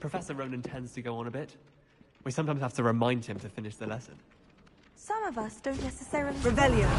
Professor Ronan tends to go on a bit. We sometimes have to remind him to finish the lesson. Some of us don't necessarily... Revelio.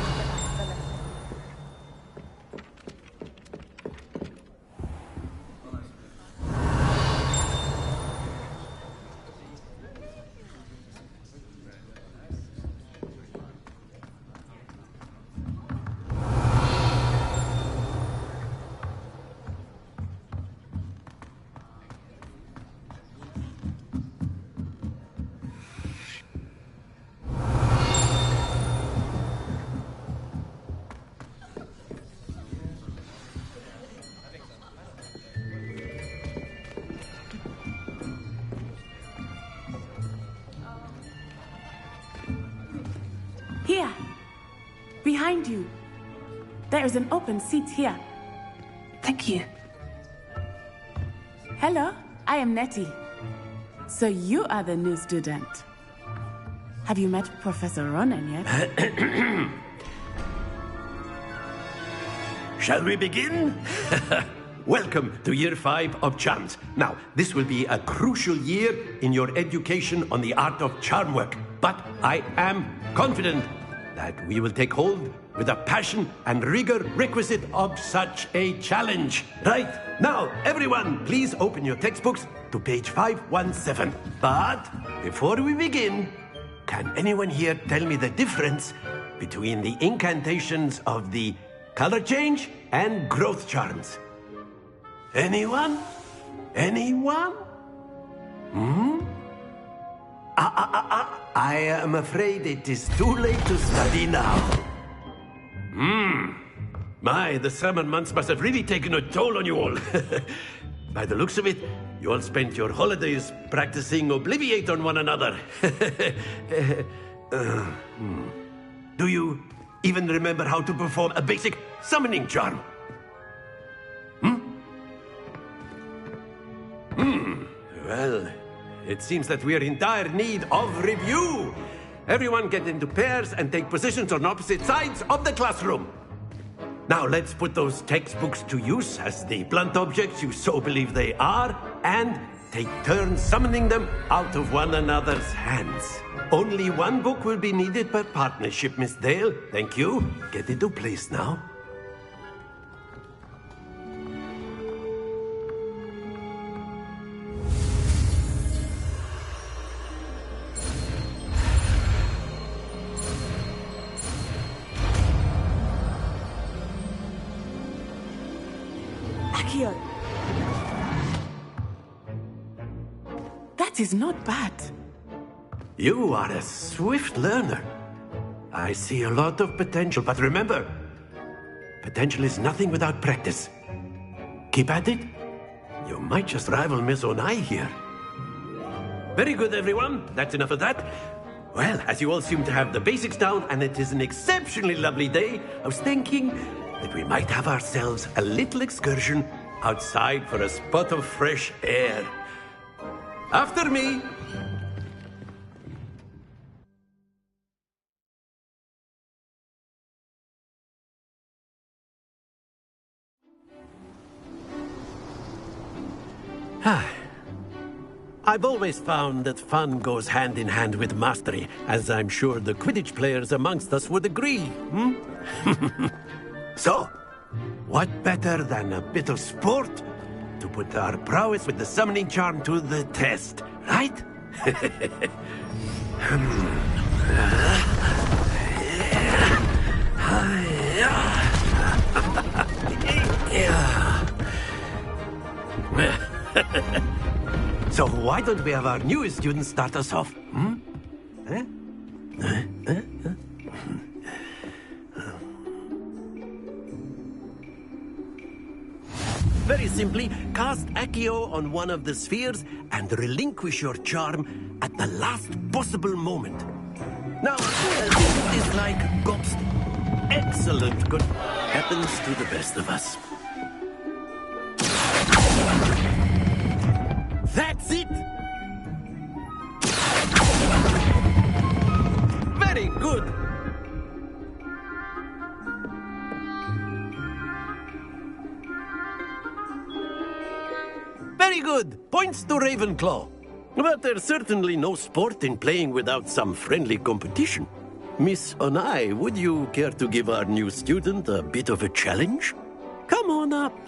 Here, behind you. There is an open seat here. Thank you. Hello, I am Nettie. So you are the new student. Have you met Professor Ronan yet? Shall we begin? Welcome to Year 5 of Charms. Now, this will be a crucial year in your education on the art of charm work. But I am confident that we will take hold with the passion and rigor requisite of such a challenge. Right, now, everyone, please open your textbooks to page 517. But before we begin, can anyone here tell me the difference between the incantations of the color change and growth charms? Anyone? Anyone? I am afraid it is too late to study now. My, the summer months must have really taken a toll on you all. By the looks of it, you all spent your holidays practicing Obliviate on one another. Do you even remember how to perform a basic summoning charm? Well, it seems that we are in dire need of review. Everyone get into pairs and take positions on opposite sides of the classroom. Now let's put those textbooks to use as the blunt objects you so believe they are, and take turns summoning them out of one another's hands. Only one book will be needed per partnership, Miss Dale. Thank you. Get into place now. Accio. That is not bad. You are a swift learner. I see a lot of potential, but remember, potential is nothing without practice. Keep at it. You might just rival Miss Onai here. Very good, everyone. That's enough of that. Well, as you all seem to have the basics down, and it is an exceptionally lovely day, I was thinking that we might have ourselves a little excursion outside for a spot of fresh air. After me. I've always found that fun goes hand in hand with mastery, as I'm sure the Quidditch players amongst us would agree. So, what better than a bit of sport to put our prowess with the summoning charm to the test, right? So why don't we have our newest student start us off? Very simply, cast Accio on one of the spheres and relinquish your charm at the last possible moment. Now, this is like ghost. Excellent. Good. Happens to the best of us. That's it! Very good! Very good. Points to Ravenclaw. But there's certainly no sport in playing without some friendly competition. Miss Onai, would you care to give our new student a bit of a challenge? Come on up.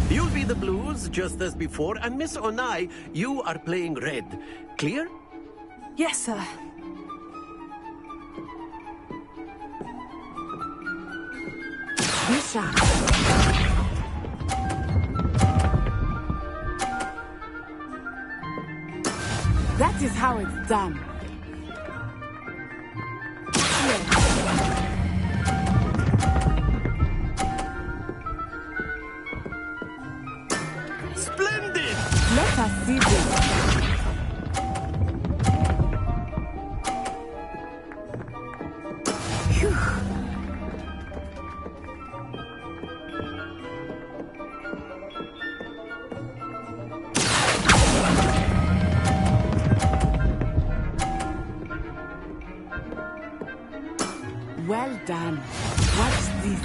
You'll be the blues, just as before, and Miss Onai, you are playing red. Clear? Yes, sir. Bisha. That is how it's done. Splendid! Let us see this. Phew. Well done. Watch this.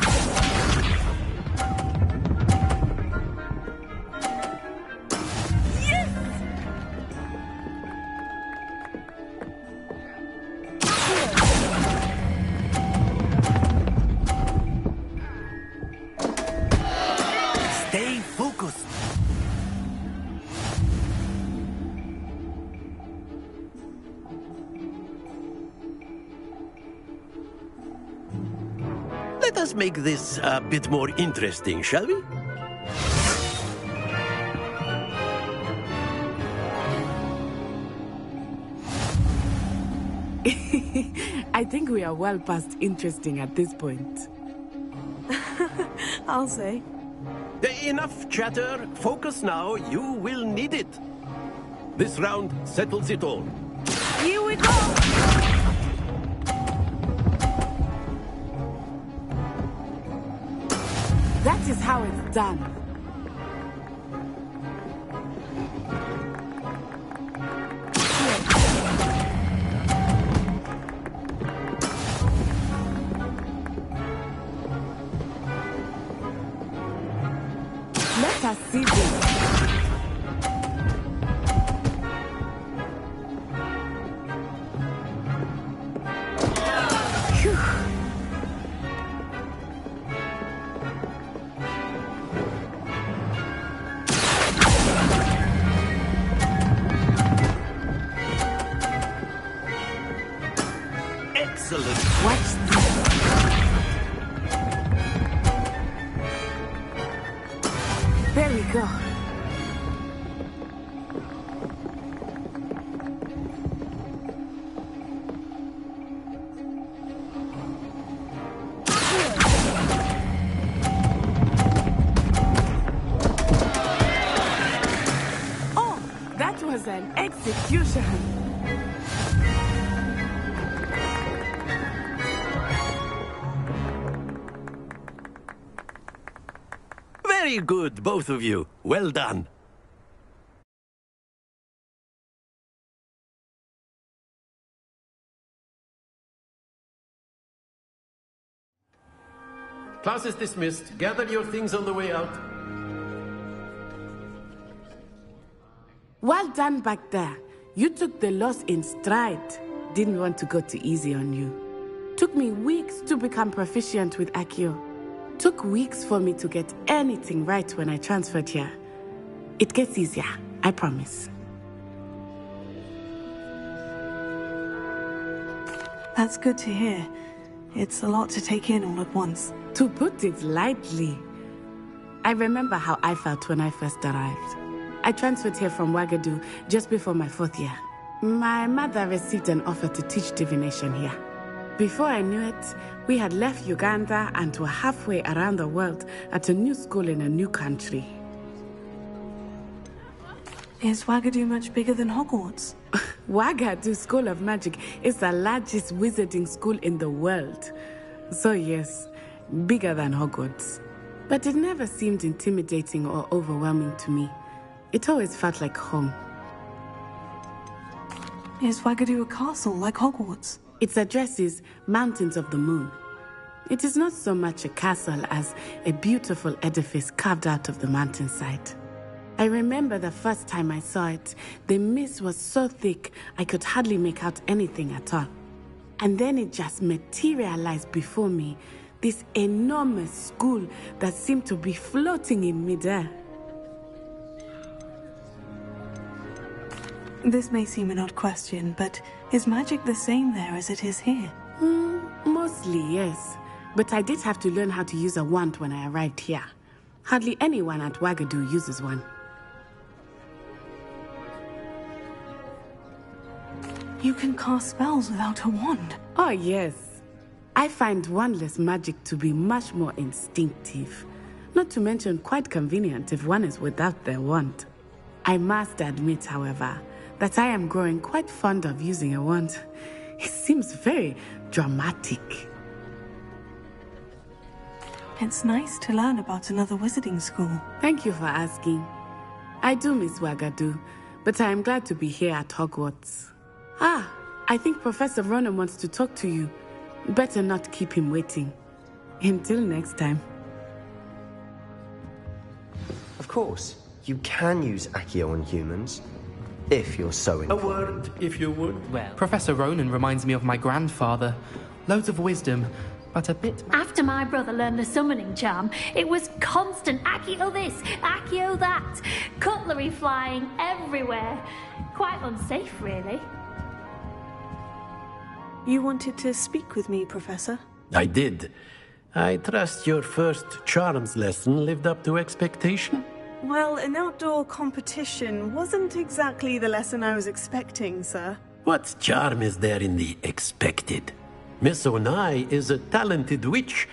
Stay focused. Let us make this a bit more interesting, shall we? I think we are well past interesting at this point. I'll say. Enough chatter. Focus now. You will need it. This round settles it all. Here we go! That is how it's done. Let us see this. Phew. Excellent. Watch this. There we go. Oh, that was an execution. Very good, both of you. Well done. Class is dismissed. Gather your things on the way out. Well done back there. You took the loss in stride. Didn't want to go too easy on you. Took me weeks to become proficient with Accio. Took weeks for me to get anything right when I transferred here. It gets easier, I promise. That's good to hear. It's a lot to take in all at once. To put it lightly, I remember how I felt when I first arrived. I transferred here from Wagadu just before my 4th year. My mother received an offer to teach divination here. Before I knew it, we had left Uganda and were halfway around the world at a new school in a new country. Is Wagadu much bigger than Hogwarts? Wagadu School of Magic is the largest wizarding school in the world. So yes, bigger than Hogwarts. But it never seemed intimidating or overwhelming to me. It always felt like home. Is Wagadu a castle like Hogwarts? Its address is Mountains of the Moon. It is not so much a castle as a beautiful edifice carved out of the mountainside. I remember the first time I saw it, the mist was so thick I could hardly make out anything at all. And then it just materialized before me, this enormous school that seemed to be floating in midair. This may seem an odd question, but is magic the same there as it is here? Mostly, yes. But I did have to learn how to use a wand when I arrived here. Hardly anyone at Wagadu uses one. You can cast spells without a wand. Oh, yes. I find wandless magic to be much more instinctive. Not to mention quite convenient if one is without their wand. I must admit, however, that I am growing quite fond of using a wand. It seems very dramatic. It's nice to learn about another wizarding school. Thank you for asking. I do miss Wagadu, but I am glad to be here at Hogwarts. I think Professor Ronan wants to talk to you. Better not keep him waiting. Until next time. Of course, you can use Accio on humans, if you're so inclined. A word, if you would. Well, Professor Ronan reminds me of my grandfather. Loads of wisdom, but a bit... After my brother learned the summoning charm, it was constant Accio this, Accio that. Cutlery flying everywhere. Quite unsafe, really. You wanted to speak with me, Professor? I did. I trust your first charms lesson lived up to expectation? Well, an outdoor competition wasn't exactly the lesson I was expecting, sir. What charm is there in the expected? Miss Onai is a talented witch.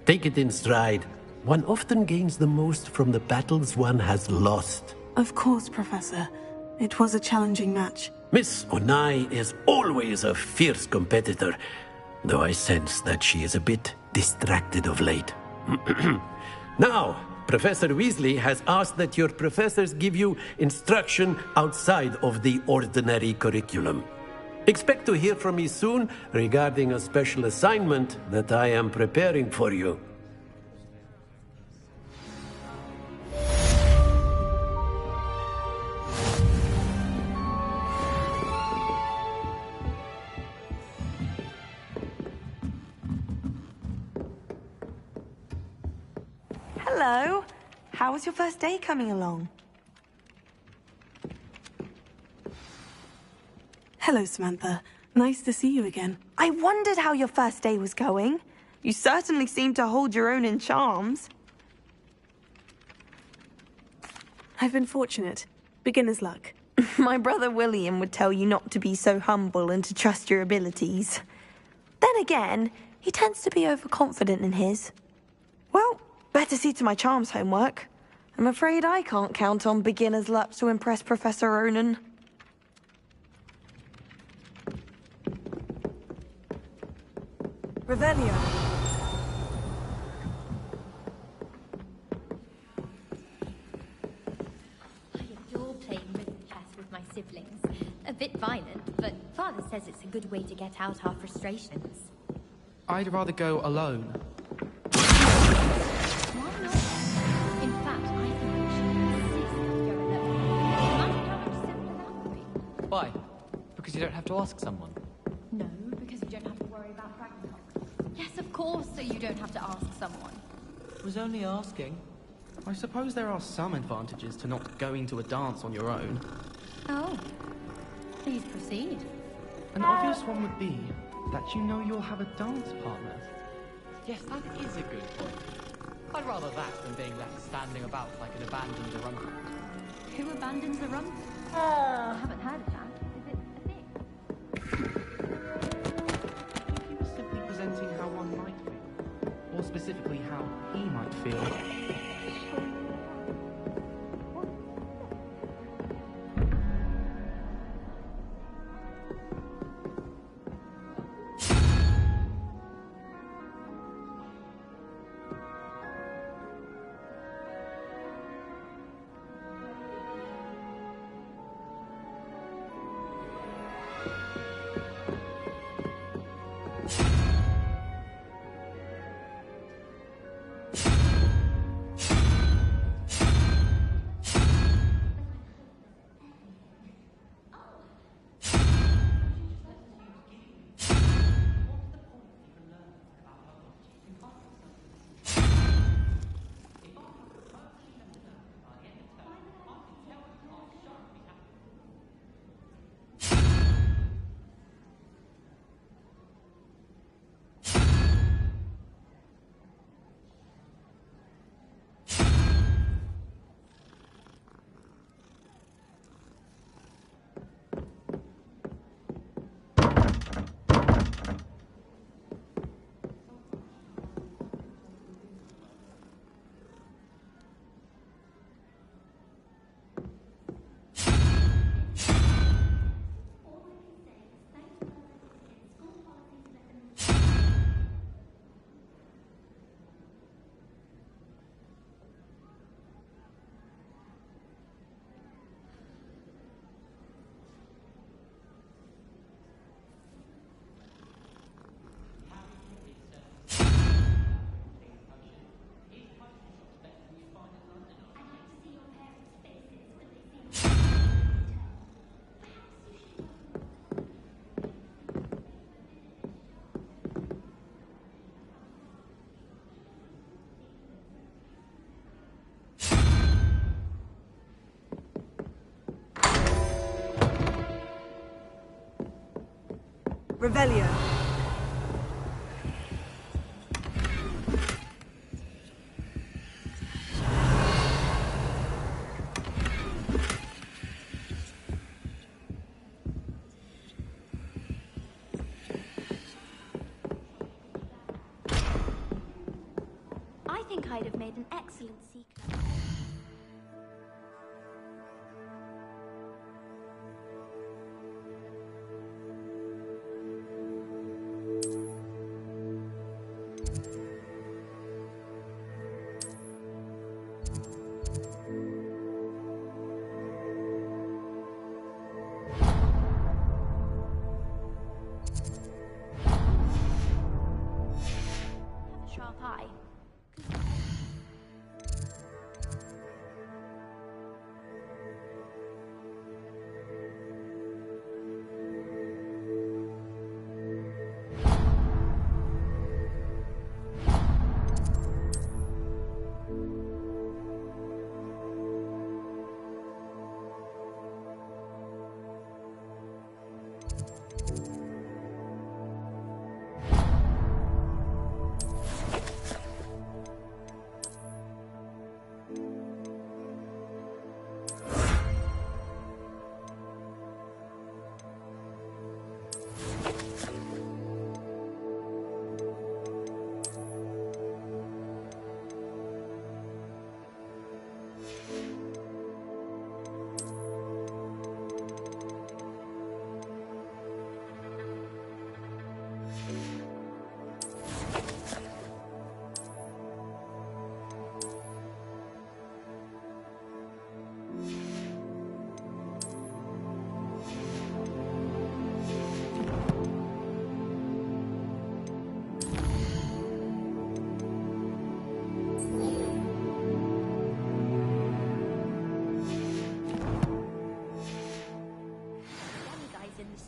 Take it in stride. One often gains the most from the battles one has lost. Of course, Professor. It was a challenging match. Miss Onai is always a fierce competitor, though I sense that she is a bit distracted of late. Now, Professor Weasley has asked that your professors give you instruction outside of the ordinary curriculum. Expect to hear from me soon regarding a special assignment that I am preparing for you. Hello. How was your first day coming along? Hello, Samantha. Nice to see you again. I wondered how your first day was going. You certainly seem to hold your own in charms. I've been fortunate. Beginner's luck. My brother William would tell you not to be so humble and to trust your abilities. Then again, he tends to be overconfident in his. Well, better see to my charms homework. I'm afraid I can't count on beginner's luck to impress Professor Ronan. Revelio. I adore playing rhythm chess with my siblings. A bit violent, but Father says it's a good way to get out our frustrations. I'd rather go alone. Why not? In fact, I think we should insist that you go alone. Imagine how much simpler that would be. Why? Because you don't have to ask someone. No, because you don't have to worry about Ragnarok. Yes, of course, so you don't have to ask someone. Was only asking. I suppose there are some advantages to not going to a dance on your own. Oh, please proceed. An obvious one would be that you know you'll have a dance partner. Yes, that is a good point. I'd rather that than being left standing about like an abandoned aruncle. Who abandons the rump? I haven't heard of that. Is it a thing? If he was simply presenting how one might feel, or specifically how he might feel. Revelio. I think I'd have made an excellent seeker. Have a sharp eye.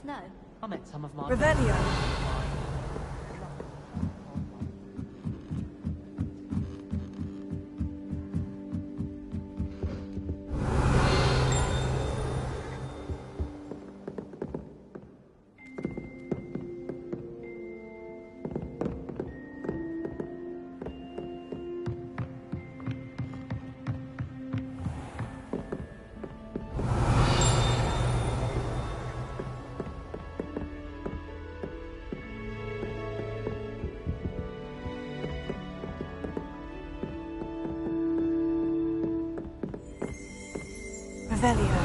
No. I met some of my... Revelio. Revelio.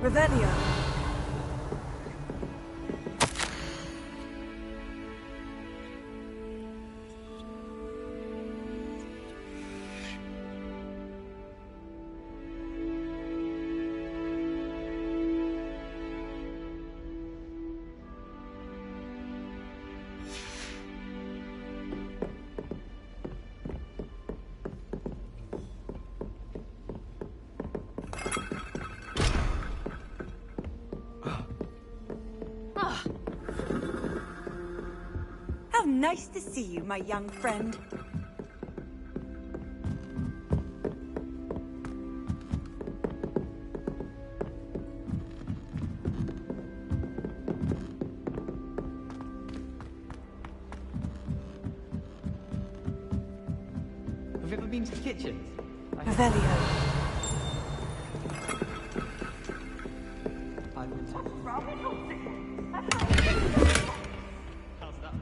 Revelio. How nice to see you, my young friend. Have you ever been to the kitchen? Revelio. I've been to... How's that?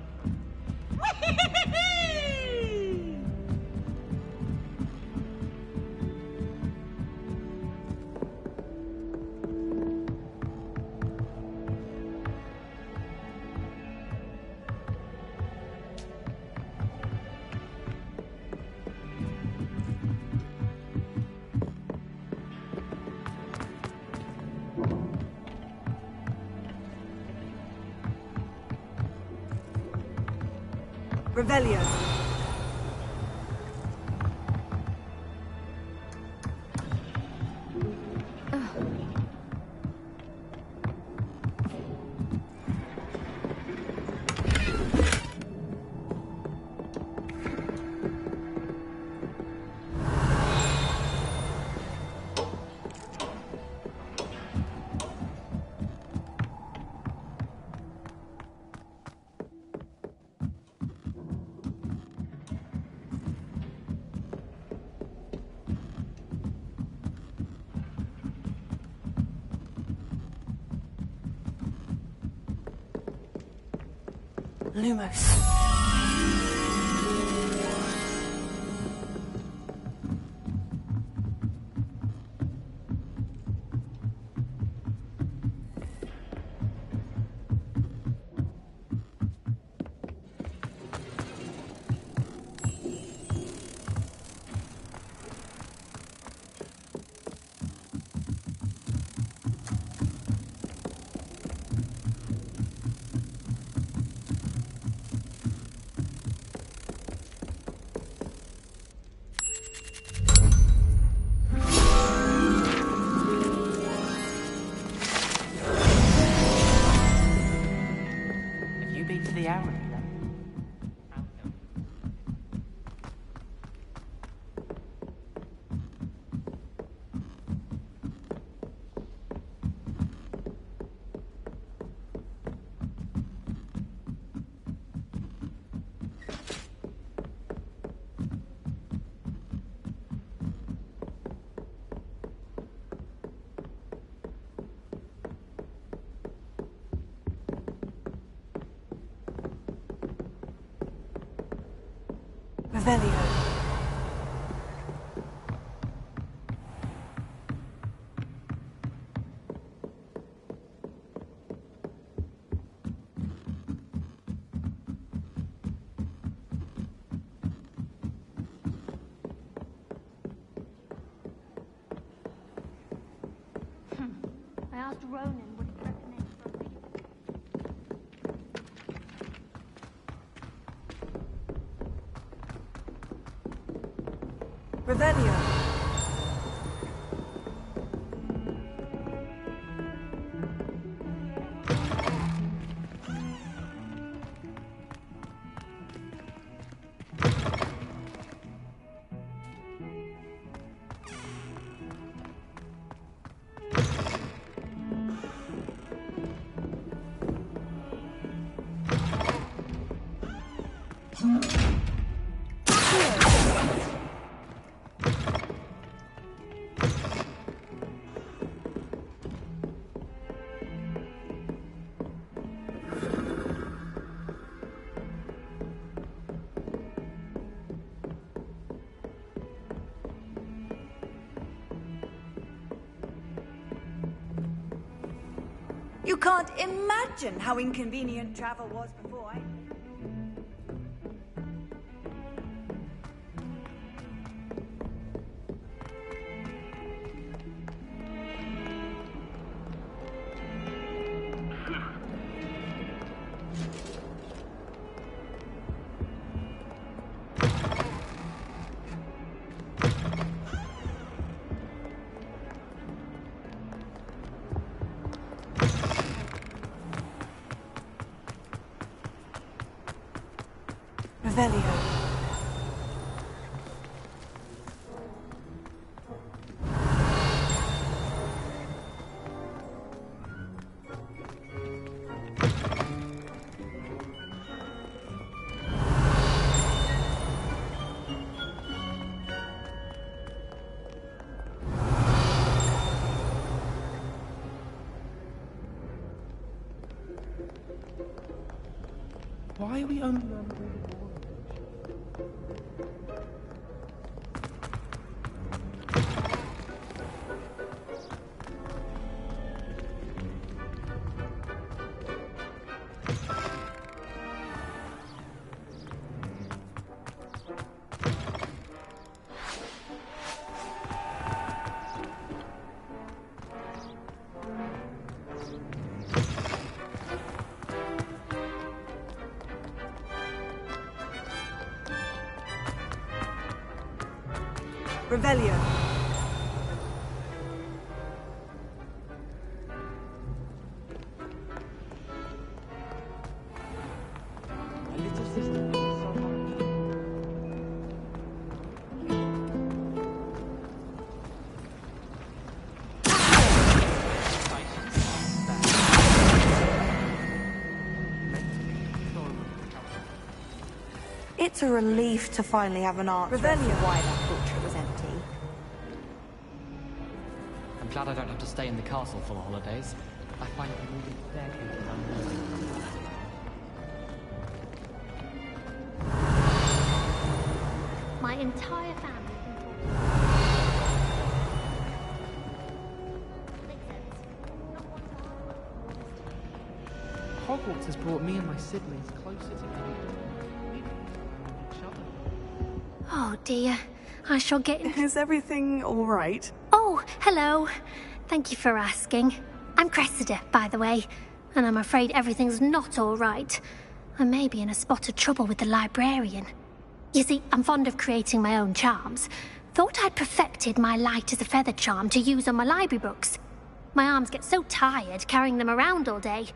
Revelio. Lumos. Have you been to the Arrow yet? Revelio. I asked Ronan what he recommends for a read. Revelio. You can't imagine how inconvenient travel was before I... Revelio. Why are we only on the border? Revelio. My little sister thanks so much. It's a relief to finally have an answer as to Revelio. why that portrait was empty. I'm glad I don't have to stay in the castle for the holidays. I find the moving staircases unnerving. My entire family. Hogwarts has brought me and my siblings closer together. We found each other. Oh dear, I shall get in. Is everything all right? Oh, hello. Thank you for asking. I'm Cressida, by the way, and I'm afraid everything's not all right. I may be in a spot of trouble with the librarian. You see, I'm fond of creating my own charms. Thought I'd perfected my light as a feather charm to use on my library books. My arms get so tired carrying them around all day.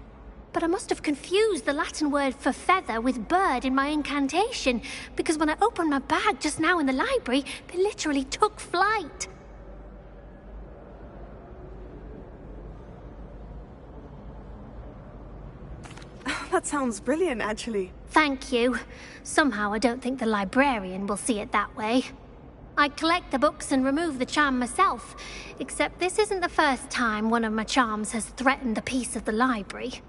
But I must have confused the Latin word for feather with bird in my incantation, because when I opened my bag just now in the library, they literally took flight. That sounds brilliant, actually. Thank you. Somehow I don't think the librarian will see it that way. I collect the books and remove the charm myself, except this isn't the first time one of my charms has threatened a piece of the library.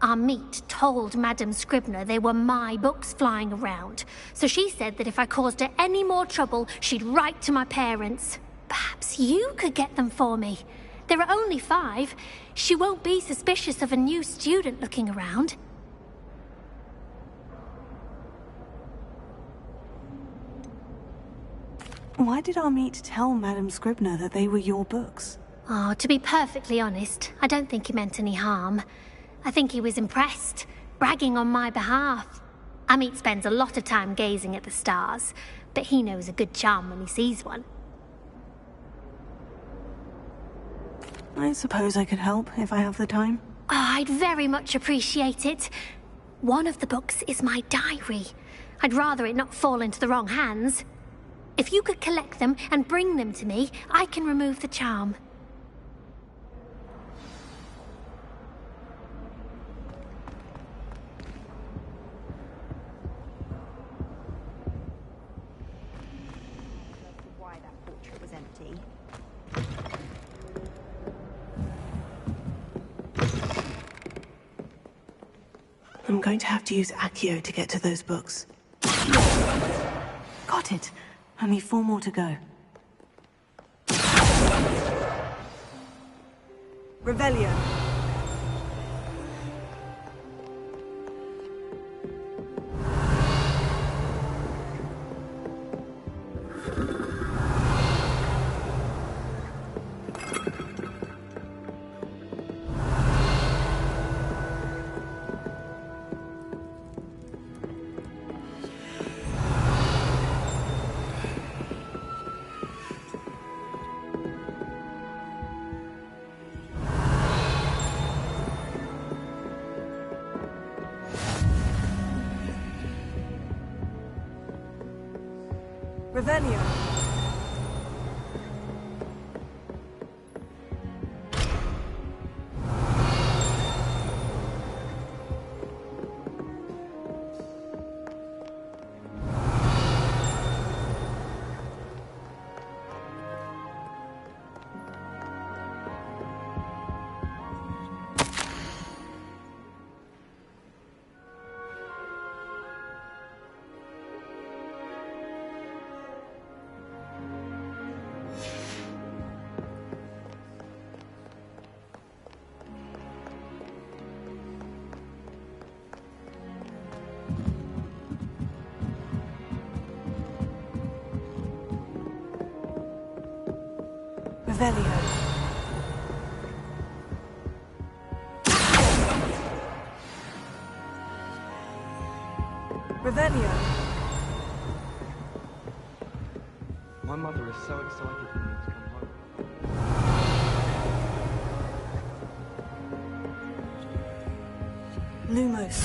Our meet told Madame Scribner they were my books flying around, so she said that if I caused her any more trouble, she'd write to my parents. Perhaps you could get them for me. There are only 5. She won't be suspicious of a new student looking around. Why did our meet tell Madame Scribner that they were your books? Oh, to be perfectly honest, I don't think he meant any harm. I think he was impressed, bragging on my behalf. Amit spends a lot of time gazing at the stars, but he knows a good charm when he sees one. I suppose I could help if I have the time. Oh, I'd very much appreciate it. One of the books is my diary. I'd rather it not fall into the wrong hands. If you could collect them and bring them to me, I can remove the charm. Why that portrait was empty. I'm going to have to use Accio to get to those books. Got it. Only 4 more to go. Revelio. Revelio. Revelio. Revelio. My mother is so excited for me to come home. Lumos.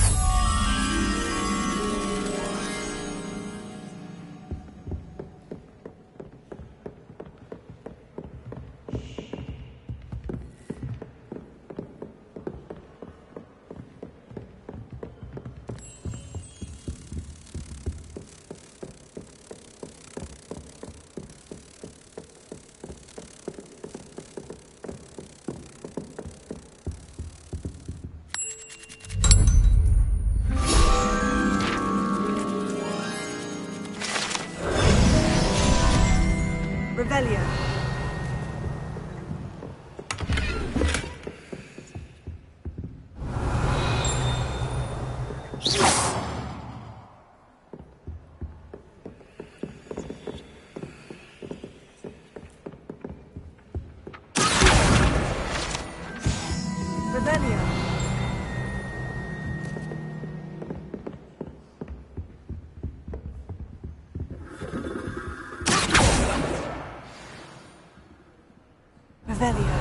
Revelio. Revelio. Revelio.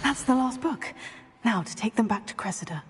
That's the last book. Now to take them back to Cressida.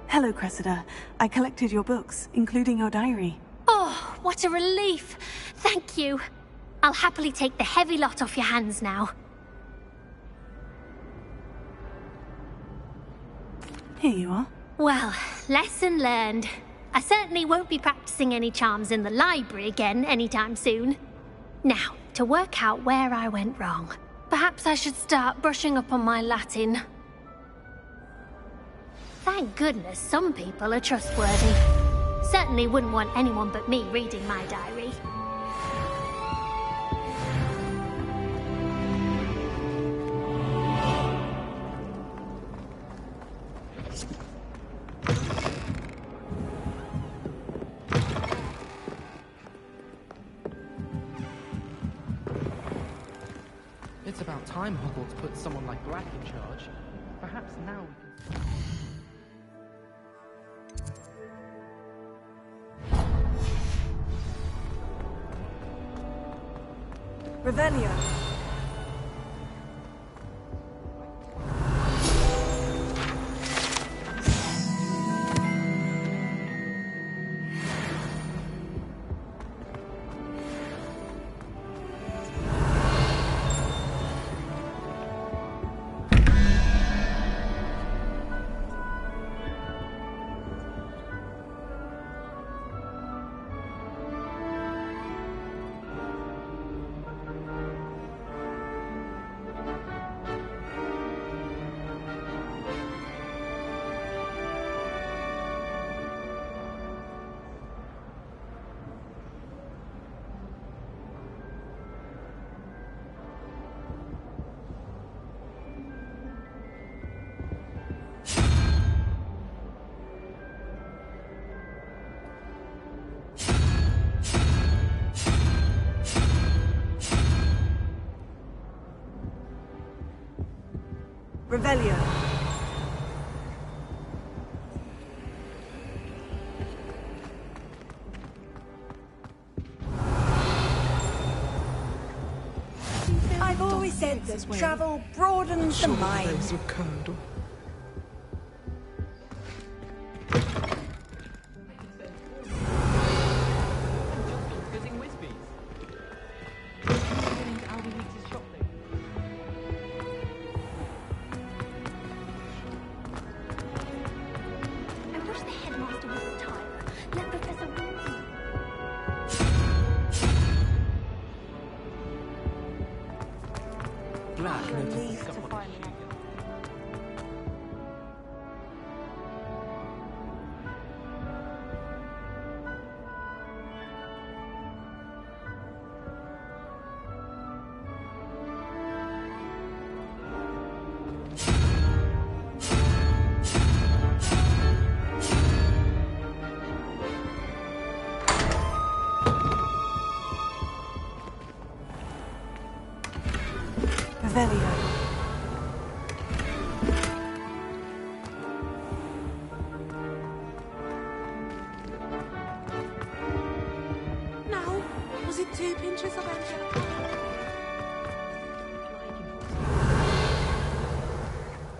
Hello, Cressida. I collected your books, including your diary. Oh, what a relief. Thank you. I'll happily take the heavy lot off your hands now. Here you are. Well, lesson learned. I certainly won't be practicing any charms in the library again anytime soon. Now, to work out where I went wrong. Perhaps I should start brushing up on my Latin. Thank goodness some people are trustworthy. Certainly wouldn't want anyone but me reading my diary. It's about time Hogwarts put someone like Black in charge. Perhaps now we can... Revelio. Revelio. I've always said that travel broadens the mind. glad to notice relieved to someone find is me. eager. Revelio. Now, was it 2 pinches of Angelica?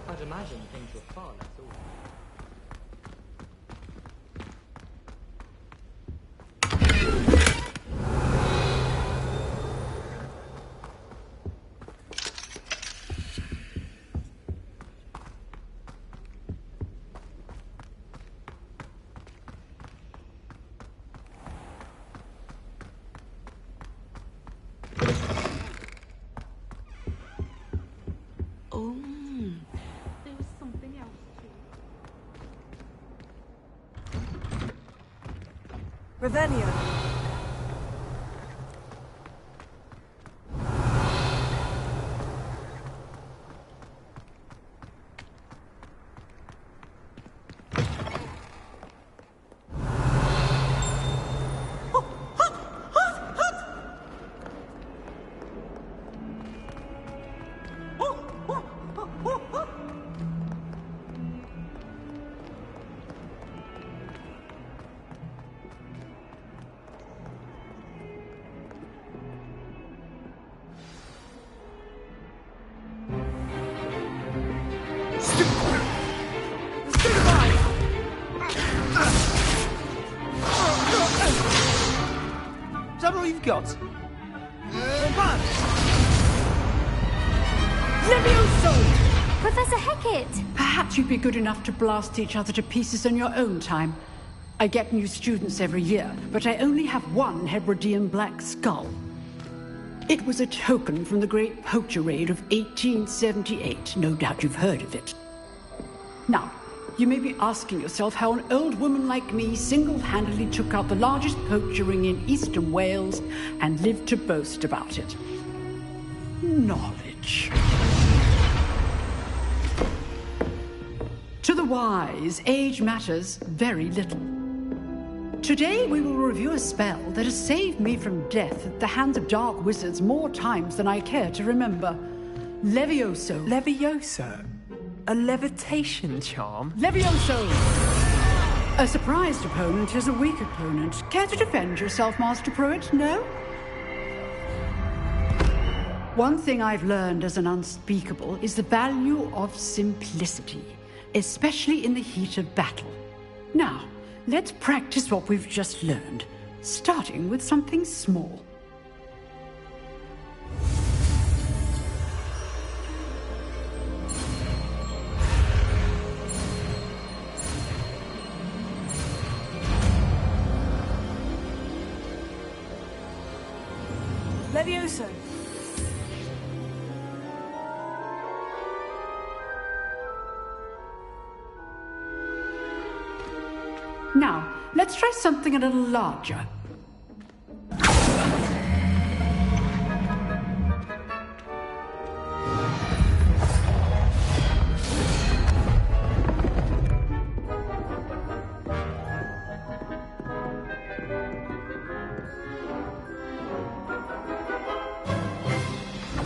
I'd imagine things were far less awful. Oh, there was something else too. Revelio. Is that all you've got? Professor Hecat! Perhaps you'd be good enough to blast each other to pieces on your own time. I get new students every year, but I only have one Hebridean black skull. It was a token from the Great Poacher Raid of 1878. No doubt you've heard of it. Now, you may be asking yourself how an old woman like me single-handedly took out the largest poacher ring in eastern Wales and lived to boast about it. Knowledge. To the wise, age matters very little. Today we will review a spell that has saved me from death at the hands of dark wizards more times than I care to remember. Levioso. Levioso? A levitation charm? Levioso! A surprised opponent is a weak opponent. Care to defend yourself, Master Pruitt? No? One thing I've learned as an unspeakable is the value of simplicity, especially in the heat of battle. Now, let's practice what we've just learned, starting with something small. Levioso. Now, let's try something a little larger.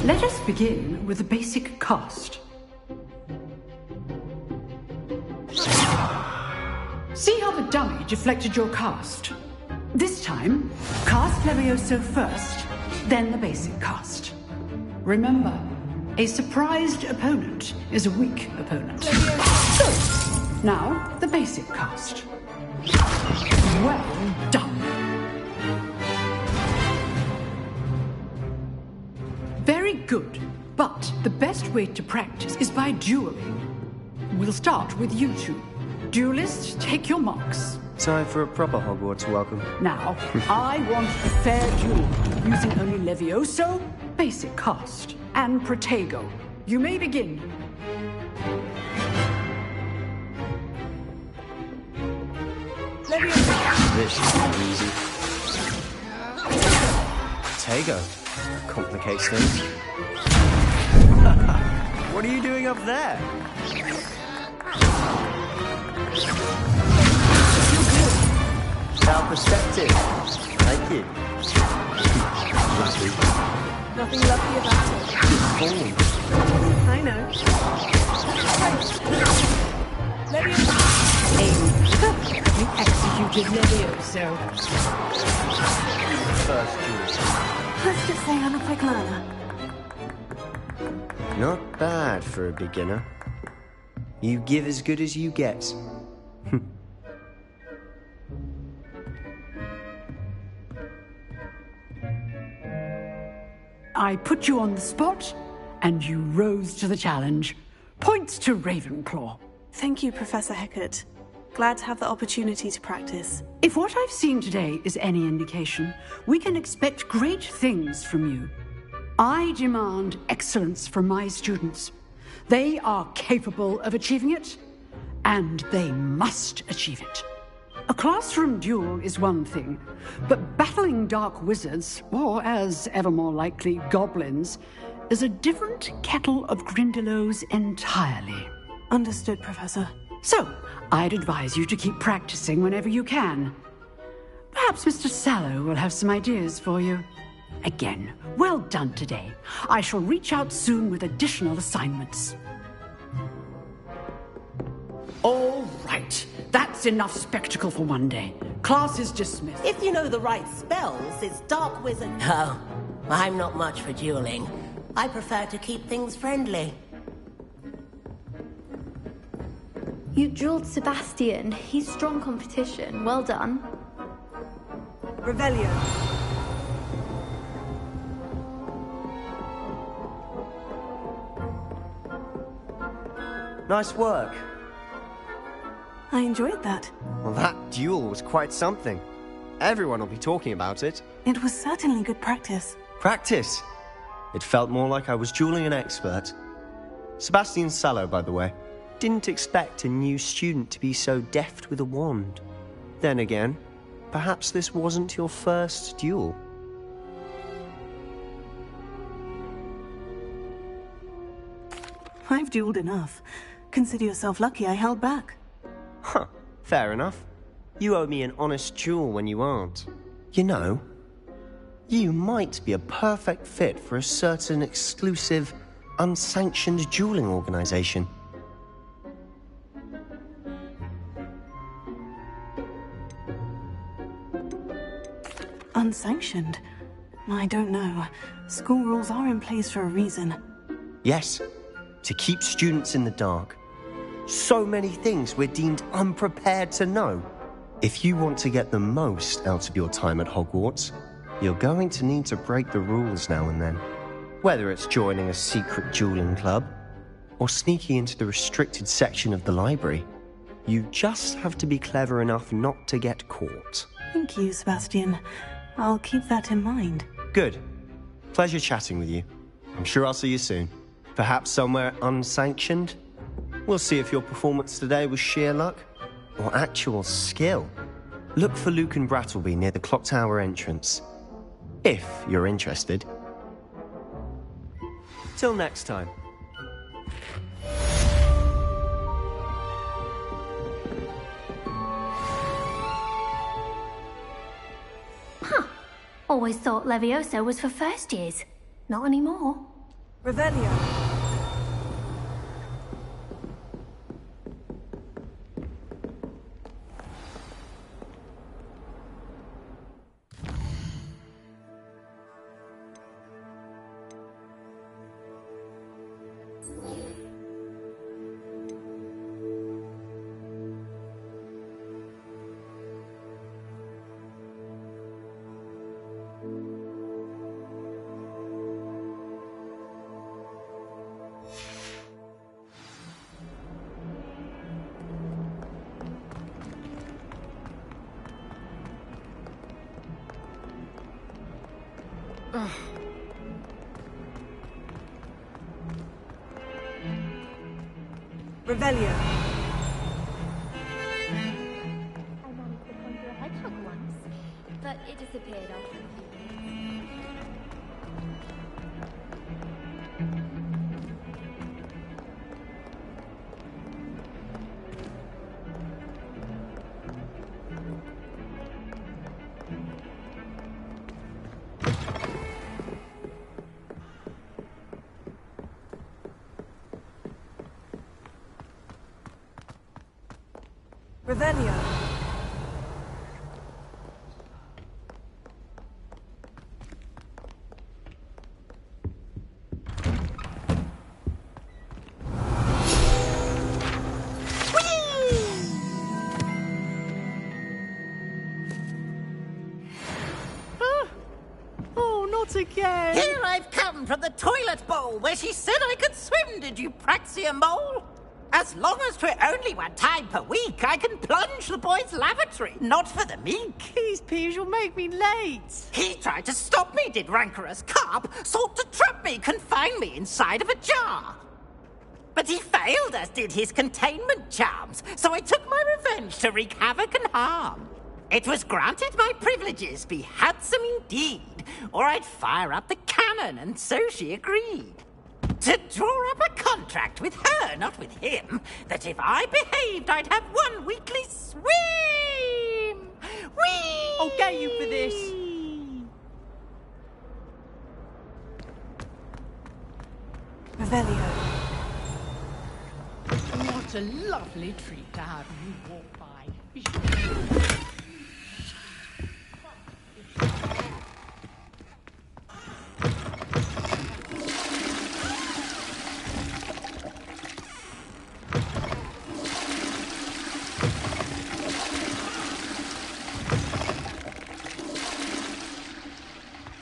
Let us begin with the basic cast. See how the dummy deflected your cast? This time, cast Levioso first, then the basic cast. Remember, a surprised opponent is a weak opponent. Good. Now, the basic cast. Well done. Very good, but the best way to practice is by dueling. We'll start with you two. Duelists, take your marks. Time for a proper Hogwarts welcome. Now, I want a fair duel. using only Levioso, basic cast, and Protego. You may begin. Levioso. This is easy. Tego. Complicates things. What are you doing up there? Now perspective. Thank you. Lucky. Nothing lucky about it. Falling. I know. Levioso. You executed Levioso. First duel. Let's just say I'm a quick learner. Not bad for a beginner. You give as good as you get. I put you on the spot, and you rose to the challenge. Points to Ravenclaw. Thank you, Professor Hecat. Glad to have the opportunity to practice. If what I've seen today is any indication, we can expect great things from you. I demand excellence from my students. They are capable of achieving it, and they must achieve it. A classroom duel is one thing, but battling dark wizards, or as ever more likely, goblins, is a different kettle of Grindylows entirely. Understood, Professor. So, I'd advise you to keep practicing whenever you can. Perhaps Mr. Sallow will have some ideas for you. Again, well done today. I shall reach out soon with additional assignments. All right. That's enough spectacle for one day. Class is dismissed. If you know the right spells, it's Dark Wizard. Oh, I'm not much for dueling. I prefer to keep things friendly. You dueled Sebastian. He's strong competition. Well done. Revelio. Nice work. I enjoyed that. Well, that duel was quite something. Everyone will be talking about it. It was certainly good practice. Practice? It felt more like I was dueling an expert. Sebastian Sallow, by the way. Didn't expect a new student to be so deft with a wand. Then again, perhaps this wasn't your first duel. I've dueled enough. Consider yourself lucky I held back. Huh, fair enough. You owe me an honest duel when you aren't. You know, you might be a perfect fit for a certain exclusive, unsanctioned dueling organization. Unsanctioned? I don't know. School rules are in place for a reason. Yes, to keep students in the dark. So many things we're deemed unprepared to know. If you want to get the most out of your time at Hogwarts, you're going to need to break the rules now and then. Whether it's joining a secret dueling club, or sneaking into the restricted section of the library, you just have to be clever enough not to get caught. Thank you, Sebastian. I'll keep that in mind. Good. Pleasure chatting with you. I'm sure I'll see you soon. Perhaps somewhere unsanctioned? We'll see if your performance today was sheer luck or actual skill. Look for Luke and Brattleby near the clock tower entrance. If you're interested. Till next time. Always thought Levioso was for first years. Not anymore. Revelio. Revelio. I managed to conjure a hedgehog once, but it disappeared after a few Revelio. Oh, not again! Here I've come from the toilet bowl where she said I could swim, did you praxia mole? As long as 'twere only one time per week, I can plunge the boy's lavatory, not for the meek. Please, Peeves, you'll make me late. He tried to stop me, did rancorous carp, sought to trap me, confine me inside of a jar. But he failed, as did his containment charms, so I took my revenge to wreak havoc and harm. It was granted my privileges be handsome indeed, or I'd fire up the cannon, and so she agreed. To draw up a contract with her, not with him, that if I behaved, I'd have one weekly swim! Whee! I'll get you for this. Revelio. What a lovely treat to have you walk by. Be sure.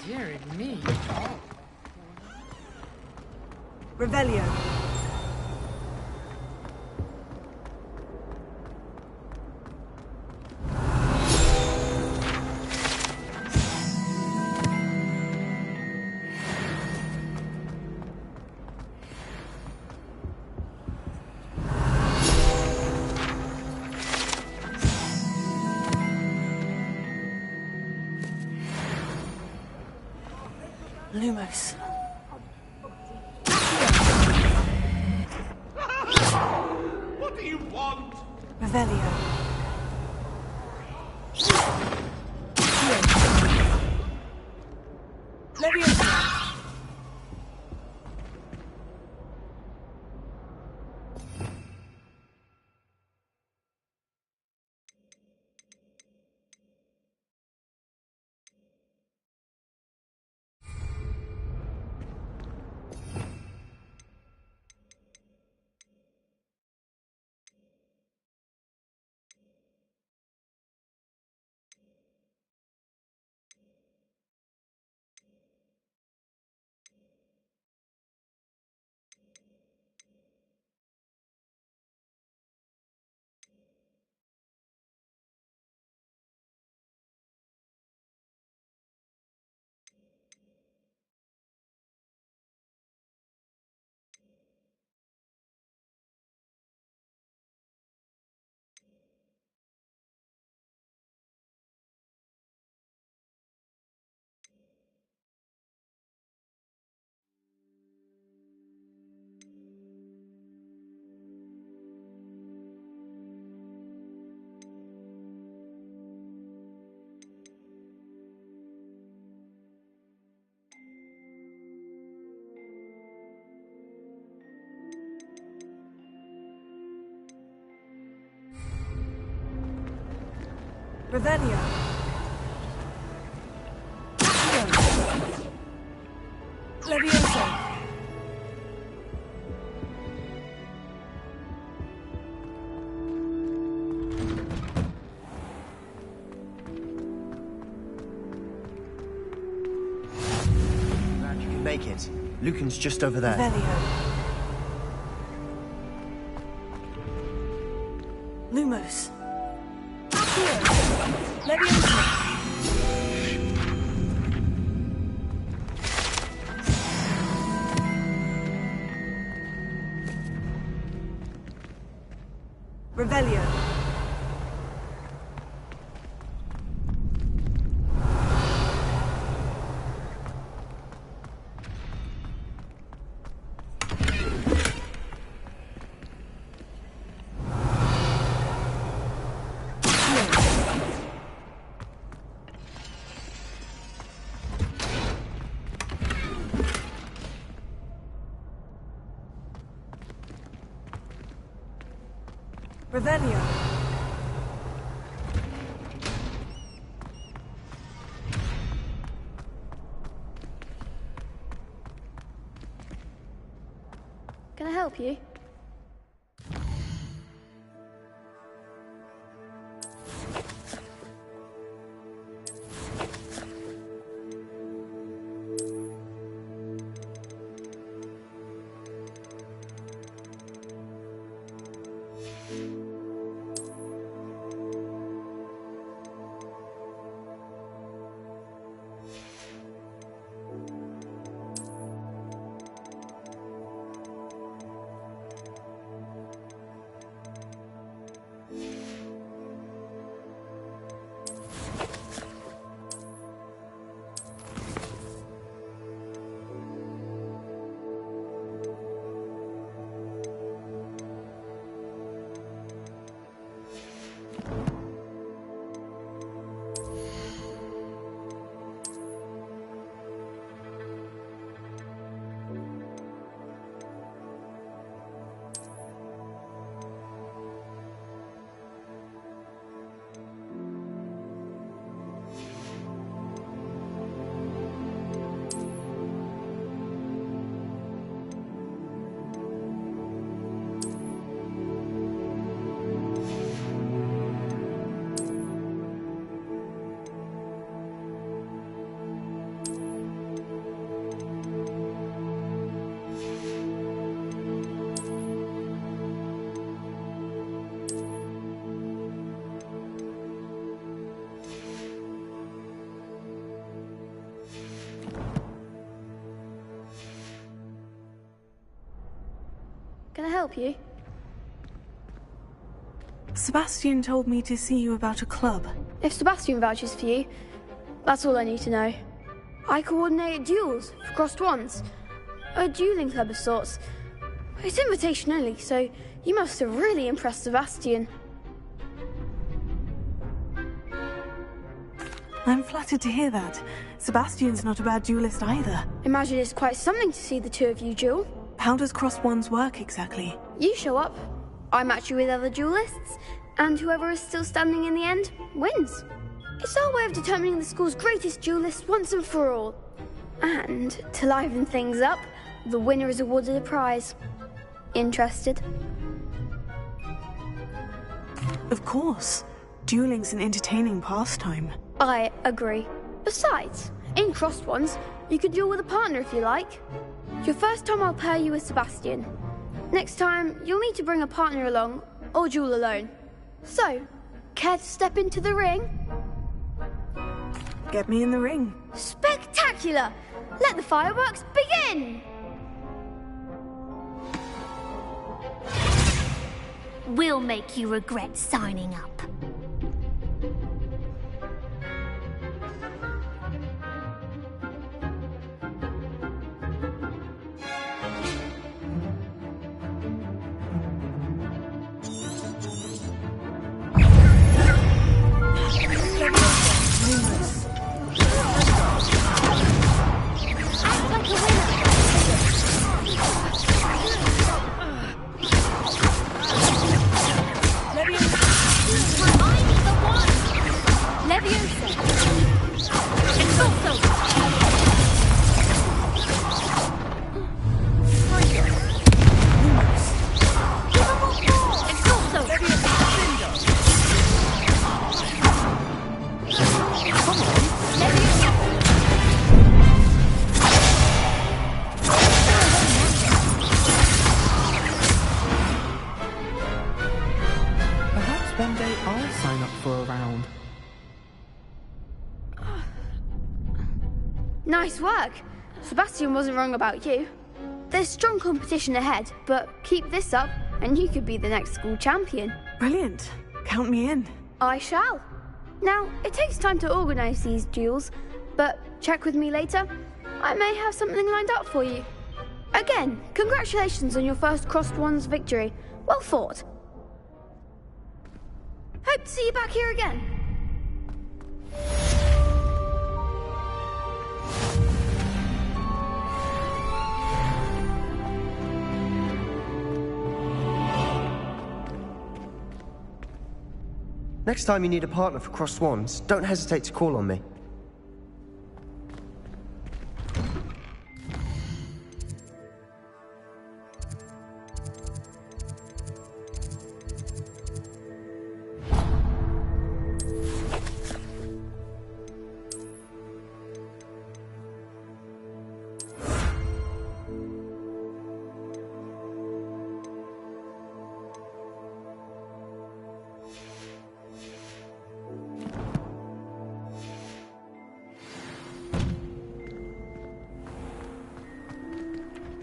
Dear me. Revelio. Lumos. What do you want? Revelio. Leviosa. Revelio. Leviosa. Glad you can make it. Lucan's just over there. Revelio. Lumos. Leviosa. Revelio. Revelio. Can I help you? Can I help you? Sebastian told me to see you about a club. If Sebastian vouches for you, that's all I need to know. I coordinate duels for crossed ones. A dueling club of sorts. It's invitation only, so you must have really impressed Sebastian. I'm flattered to hear that. Sebastian's not a bad duelist either. Imagine it's quite something to see the two of you duel. How does crossed ones work exactly? You show up, I match you with other duelists, and whoever is still standing in the end wins. It's our way of determining the school's greatest duelist once and for all. And to liven things up, the winner is awarded a prize. Interested? Of course. Dueling's an entertaining pastime. I agree. Besides, in crossed ones, you could duel with a partner if you like. Your first time I'll pair you with Sebastian. Next time, you'll need to bring a partner along, or duel alone. So, care to step into the ring? Get me in the ring. Spectacular! Let the fireworks begin! We'll make you regret signing up. Nice work. Sebastian wasn't wrong about you. There's strong competition ahead, but keep this up and you could be the next school champion. Brilliant. Count me in. I shall. Now, it takes time to organise these duels, but check with me later. I may have something lined up for you. Again, congratulations on your first Crossed Wands victory. Well fought. Hope to see you back here again. Next time you need a partner for Crossed Wands, don't hesitate to call on me.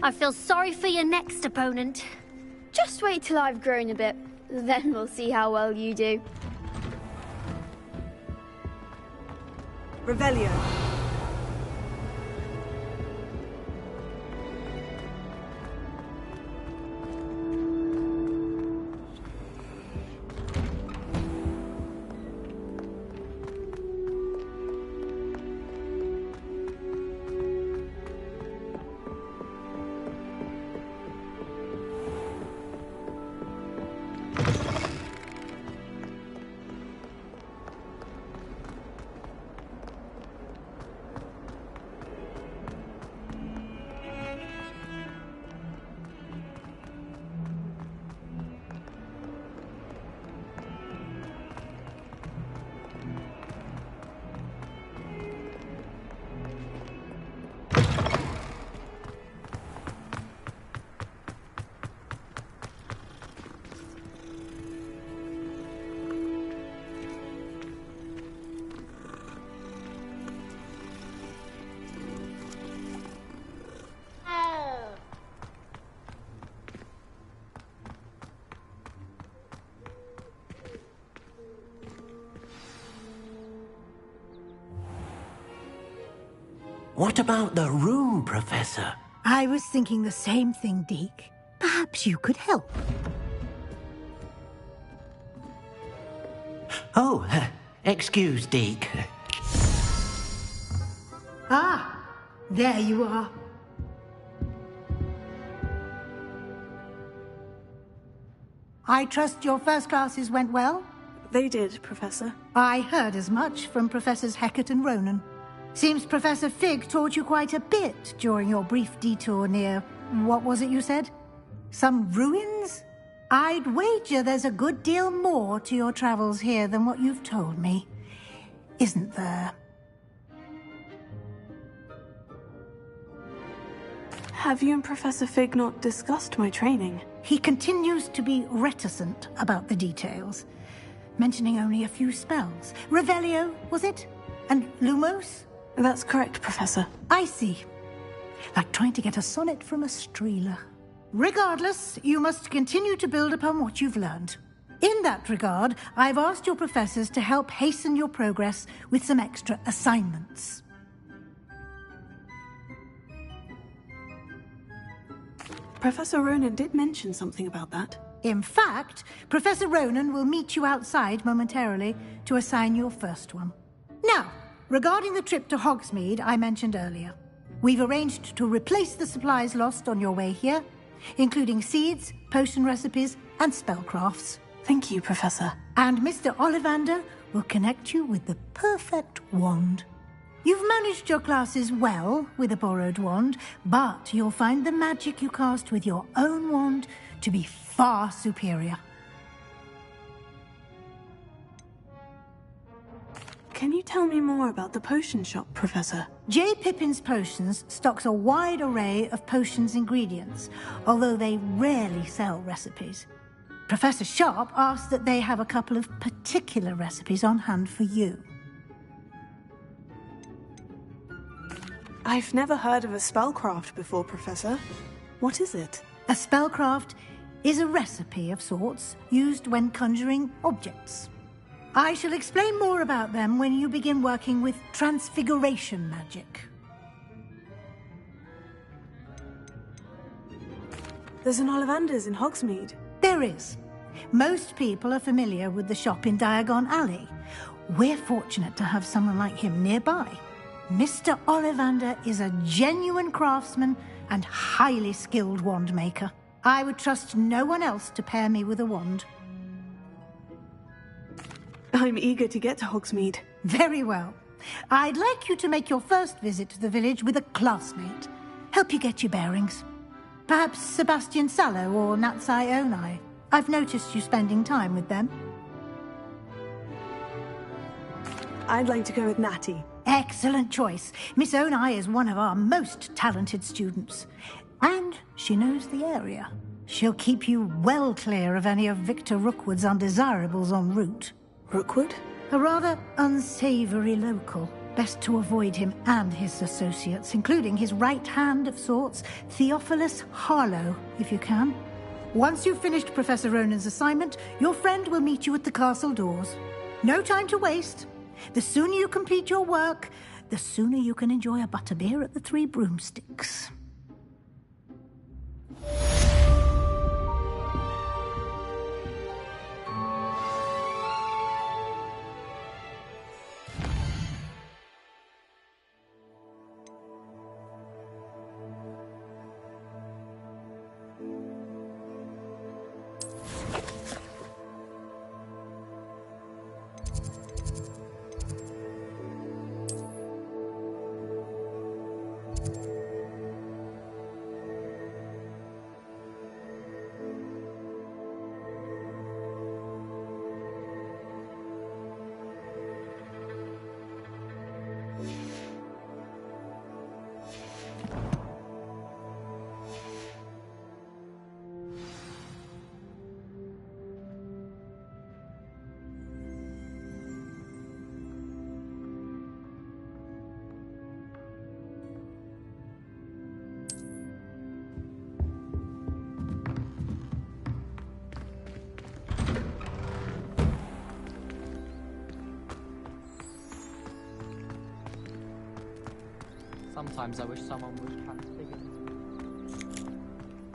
I feel sorry for your next opponent. Just wait till I've grown a bit. Then we'll see how well you do. Revelio. What about the room, Professor? I was thinking the same thing, Deke. Perhaps you could help. Oh, excuse, Deke. Ah, there you are. I trust your first classes went well? They did, Professor. I heard as much from Professors Hecat and Ronan. Seems Professor Fig taught you quite a bit during your brief detour near... what was it you said? Some ruins? I'd wager there's a good deal more to your travels here than what you've told me. Isn't there? Have you and Professor Fig not discussed my training? He continues to be reticent about the details, mentioning only a few spells. Revelio, was it? And Lumos? That's correct, Professor. I see. Like trying to get a sonnet from a streeler. Regardless, you must continue to build upon what you've learned. In that regard, I've asked your professors to help hasten your progress with some extra assignments. Professor Ronan did mention something about that. In fact, Professor Ronan will meet you outside momentarily to assign your first one. Now, regarding the trip to Hogsmeade I mentioned earlier, we've arranged to replace the supplies lost on your way here, including seeds, potion recipes, and spellcrafts. Thank you, Professor. And Mr. Ollivander will connect you with the perfect wand. You've managed your classes well with a borrowed wand, but you'll find the magic you cast with your own wand to be far superior. Can you tell me more about the potion shop, Professor? J. Pippin's Potions stocks a wide array of potions ingredients, although they rarely sell recipes. Professor Sharp asks that they have a couple of particular recipes on hand for you. I've never heard of a spellcraft before, Professor. What is it? A spellcraft is a recipe of sorts used when conjuring objects. I shall explain more about them when you begin working with transfiguration magic. There's an Ollivander's in Hogsmeade. There is. Most people are familiar with the shop in Diagon Alley. We're fortunate to have someone like him nearby. Mr. Ollivander is a genuine craftsman and highly skilled wand maker. I would trust no one else to pair me with a wand. I'm eager to get to Hogsmeade. Very well. I'd like you to make your first visit to the village with a classmate. Help you get your bearings. Perhaps Sebastian Sallow or Natsai Onai. I've noticed you spending time with them. I'd like to go with Natty. Excellent choice. Miss Onai is one of our most talented students. And she knows the area. She'll keep you well clear of any of Victor Rookwood's undesirables en route. Rookwood? A rather unsavory local. Best to avoid him and his associates, including his right hand of sorts, Theophilus Harlow, if you can. Once you've finished Professor Ronan's assignment, your friend will meet you at the castle doors. No time to waste. The sooner you complete your work, the sooner you can enjoy a butterbeer at the Three Broomsticks. Sometimes I wish someone would transfigure me.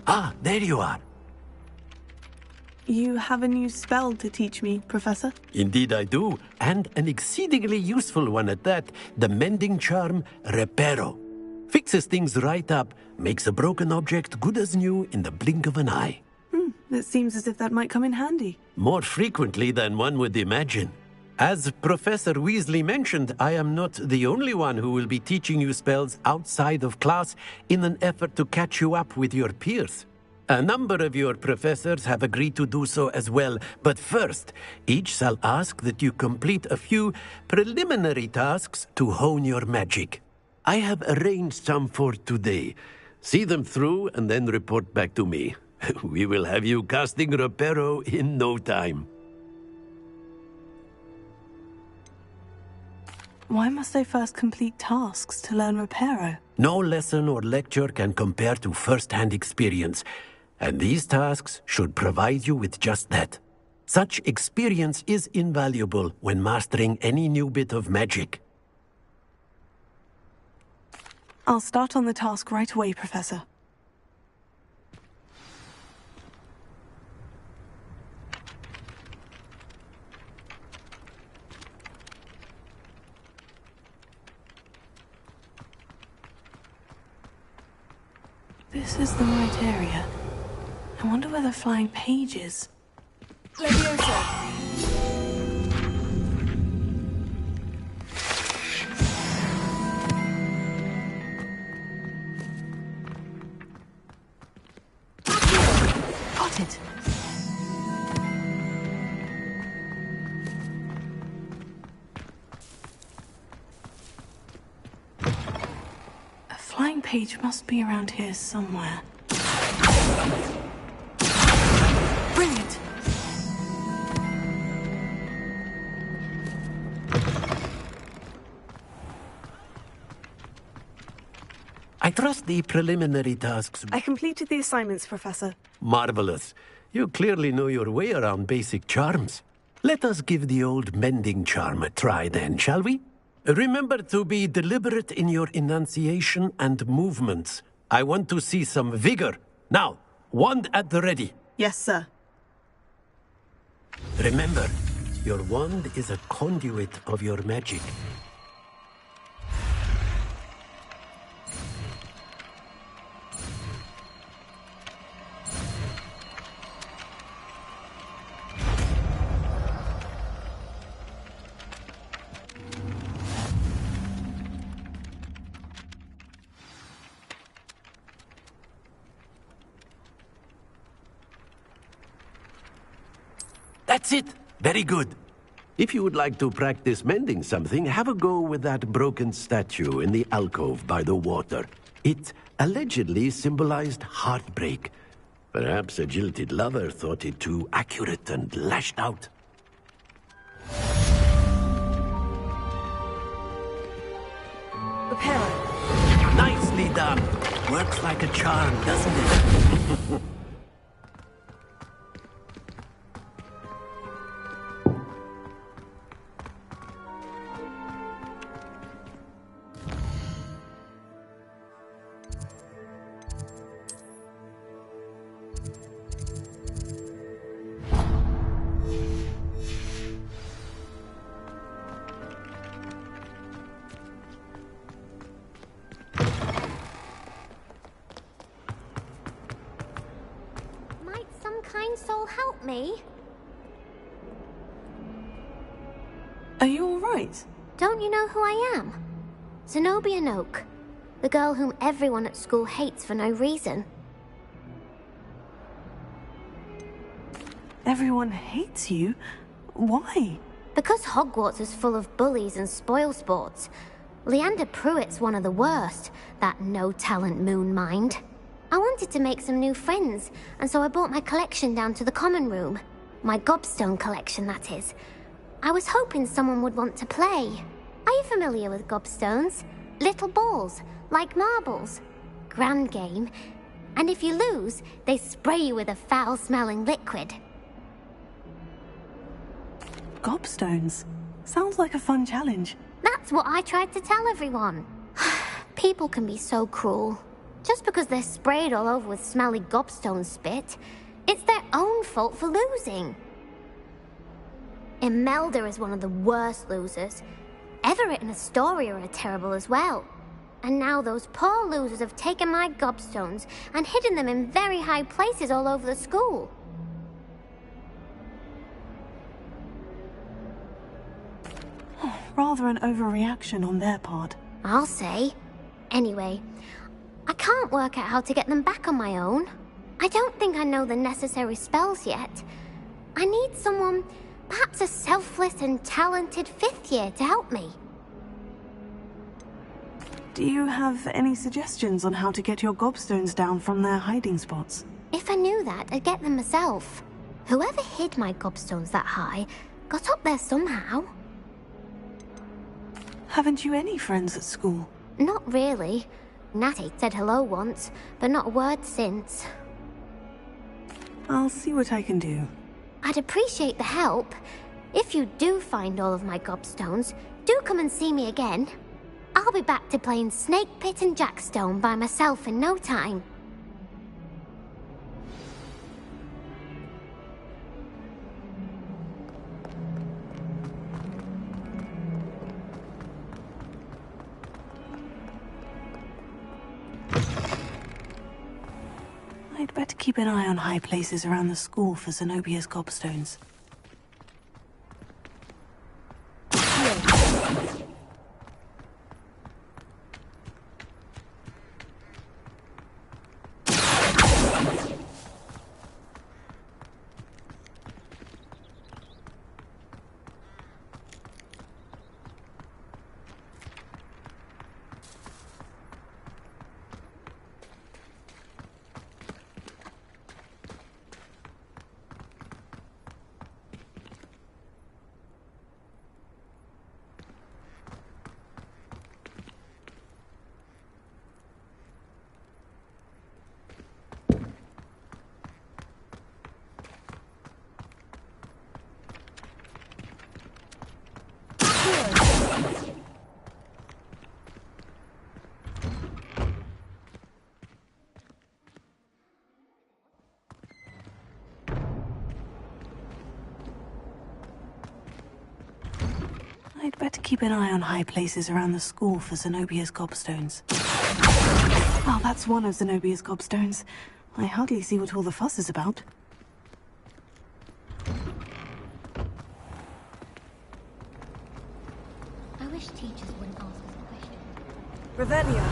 Ah, there you are. You have a new spell to teach me, Professor? Indeed I do, and an exceedingly useful one at that. The mending charm, Reparo. Fixes things right up, makes a broken object good as new in the blink of an eye. It seems as if that might come in handy. More frequently than one would imagine. As Professor Weasley mentioned, I am not the only one who will be teaching you spells outside of class in an effort to catch you up with your peers. A number of your professors have agreed to do so as well, but first, each shall ask that you complete a few preliminary tasks to hone your magic. I have arranged some for today. See them through and then report back to me. We will have you casting Reparo in no time. Why must I first complete tasks to learn Reparo? No lesson or lecture can compare to first-hand experience, and these tasks should provide you with just that. Such experience is invaluable when mastering any new bit of magic. I'll start on the task right away, Professor. This is the right area. I wonder where the flying page is. Leviosa! Got it! Flying page must be around here somewhere. Brilliant! I trust the preliminary tasks... I completed the assignments, Professor. Marvelous. You clearly know your way around basic charms. Let us give the old mending charm a try then, shall we? Remember to be deliberate in your enunciation and movements. I want to see some vigor. Now, wand at the ready. Yes, sir. Remember, your wand is a conduit of your magic. That's it! Very good. If you would like to practice mending something, have a go with that broken statue in the alcove by the water. It allegedly symbolized heartbreak. Perhaps a jilted lover thought it too accurate and lashed out. Repairer. Nicely done. Works like a charm, doesn't it? Kind soul help me? Are you all right? Don't you know who I am? Zenobia Noak, the girl whom everyone at school hates for no reason. Everyone hates you? Why? Because Hogwarts is full of bullies and spoilsports. Leander Pruitt's one of the worst, that no-talent moon mind. I wanted to make some new friends, and so I brought my collection down to the common room. My gobstone collection, that is. I was hoping someone would want to play. Are you familiar with gobstones? Little balls, like marbles. Grand game. And if you lose, they spray you with a foul-smelling liquid. Gobstones? Sounds like a fun challenge. That's what I tried to tell everyone. People can be so cruel. Just because they're sprayed all over with smelly gobstone spit, it's their own fault for losing. Imelda is one of the worst losers. Everett and Astoria are terrible as well. And now those poor losers have taken my gobstones and hidden them in very high places all over the school. Rather an overreaction on their part. I'll say. Anyway, I can't work out how to get them back on my own. I don't think I know the necessary spells yet. I need someone, perhaps a selfless and talented fifth year to help me. Do you have any suggestions on how to get your gobstones down from their hiding spots? If I knew that, I'd get them myself. Whoever hid my gobstones that high got up there somehow. Haven't you any friends at school? Not really. Natty said hello once, but not a word since. I'll see what I can do. I'd appreciate the help. If you do find all of my gobstones, do come and see me again. I'll be back to playing Snake Pit and Jackstone by myself in no time. I'd better keep an eye on high places around the school for Zenobia's gobstones. I'd better keep an eye on high places around the school for Zenobia's gobstones. Oh, that's one of Zenobia's gobstones. I hardly see what all the fuss is about. I wish teachers wouldn't ask us questions. Revelio.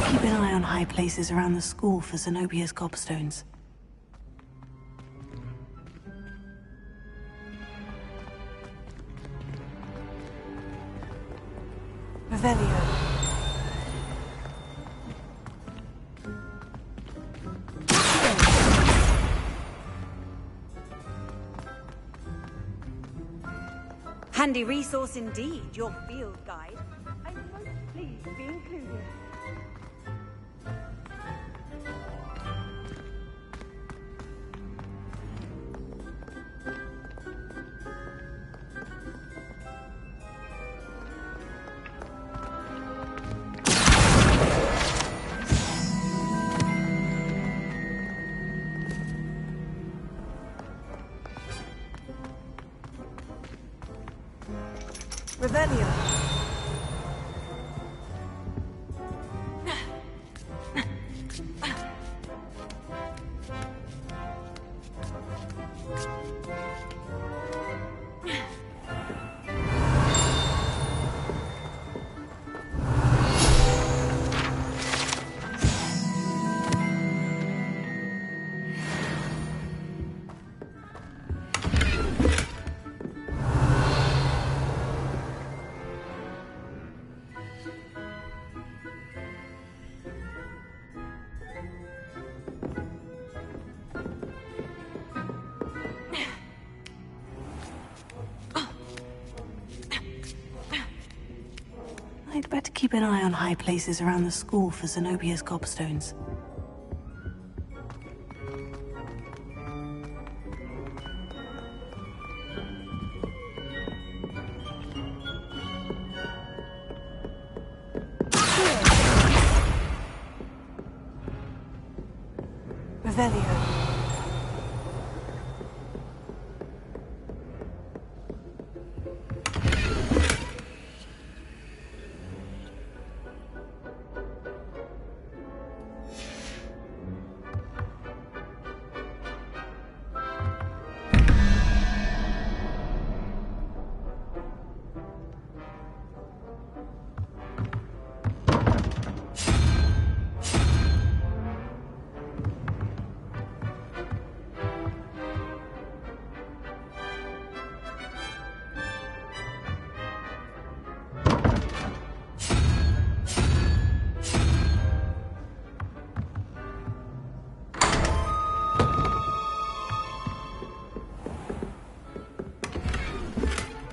Keep an eye on high places around the school for Zenobia's gobstones. Revelio. Handy resource indeed, your field guide. I'm most pleased to be included. Revelio. I'd better keep an eye on high places around the school for Zenobia's gobstones. Revelio.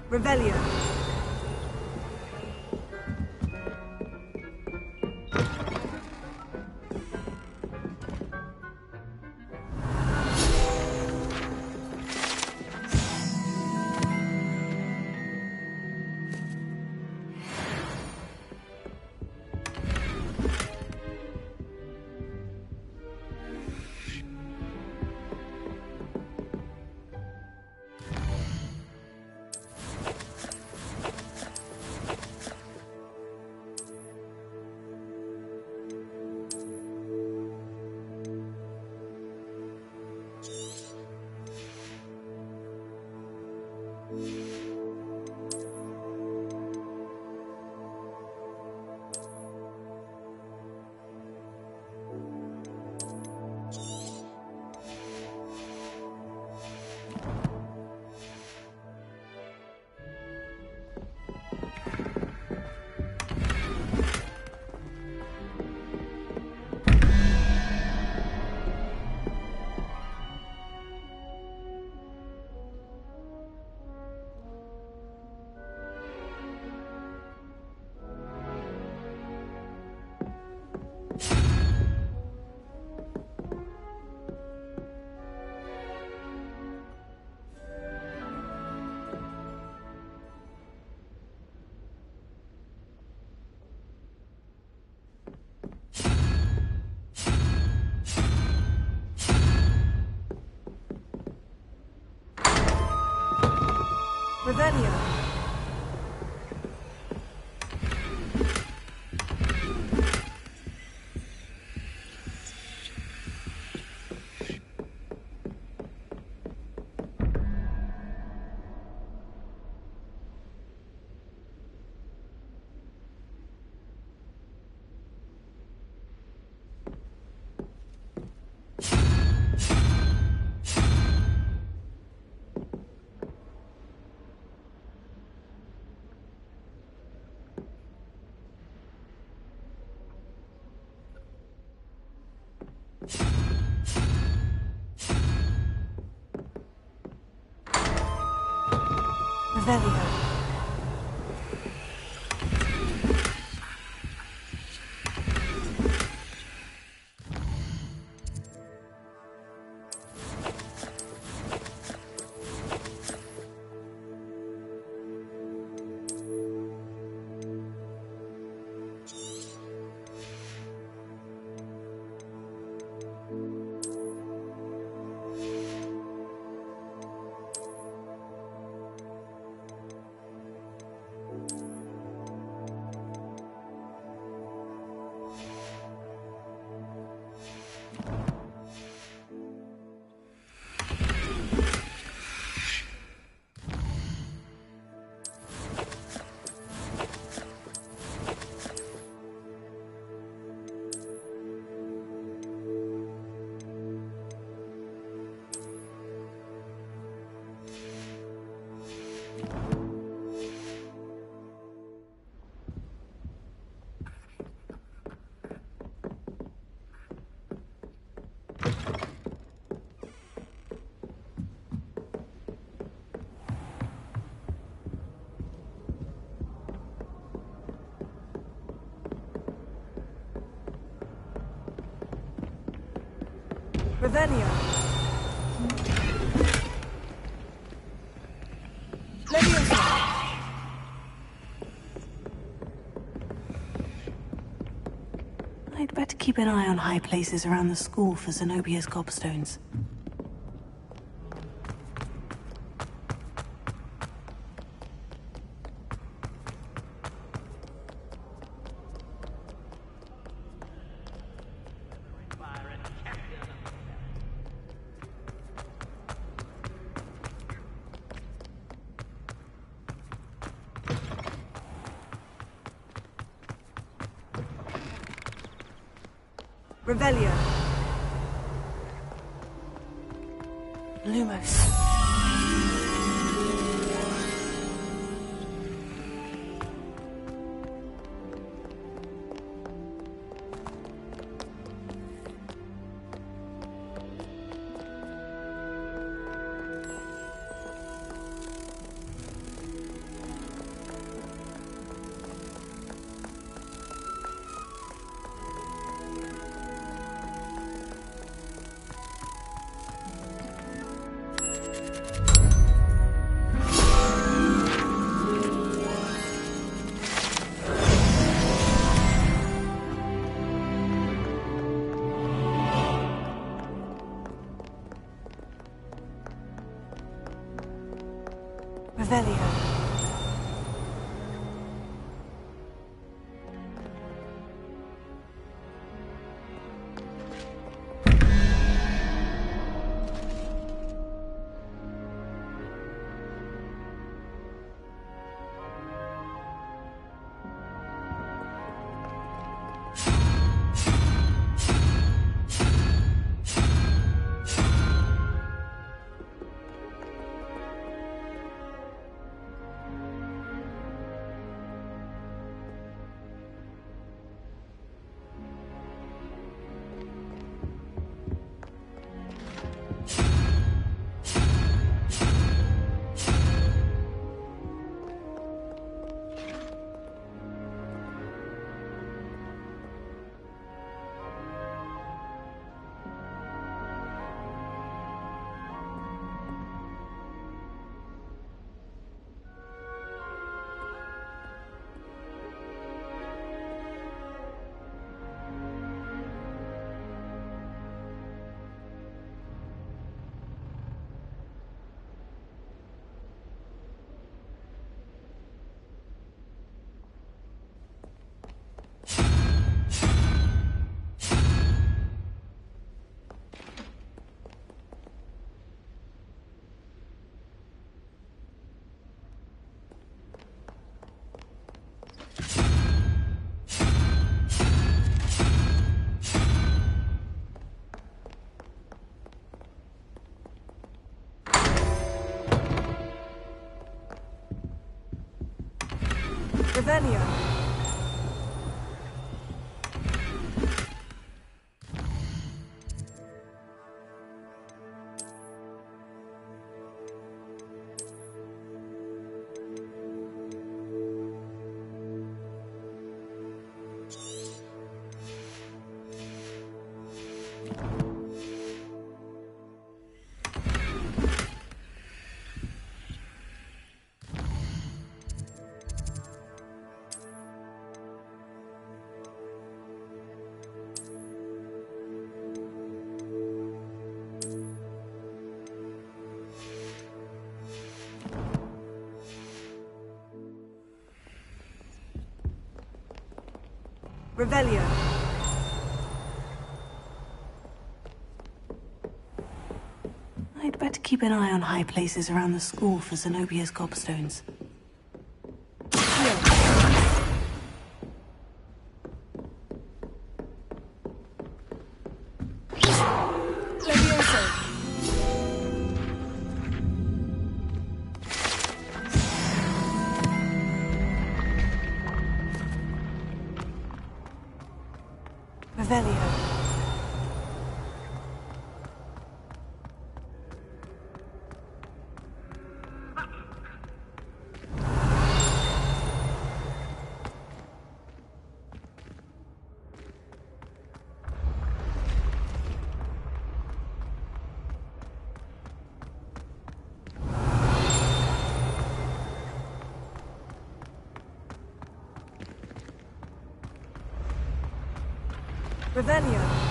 Revelio. Revelio. Revelio. Leviosa. I'd better keep an eye on high places around the school for Zenobia's gobstones. Revelio. Lumos. Revelio. Revelio. Revelio. I'd better keep an eye on high places around the school for Zenobia's gobstones. Revelio. Revelio.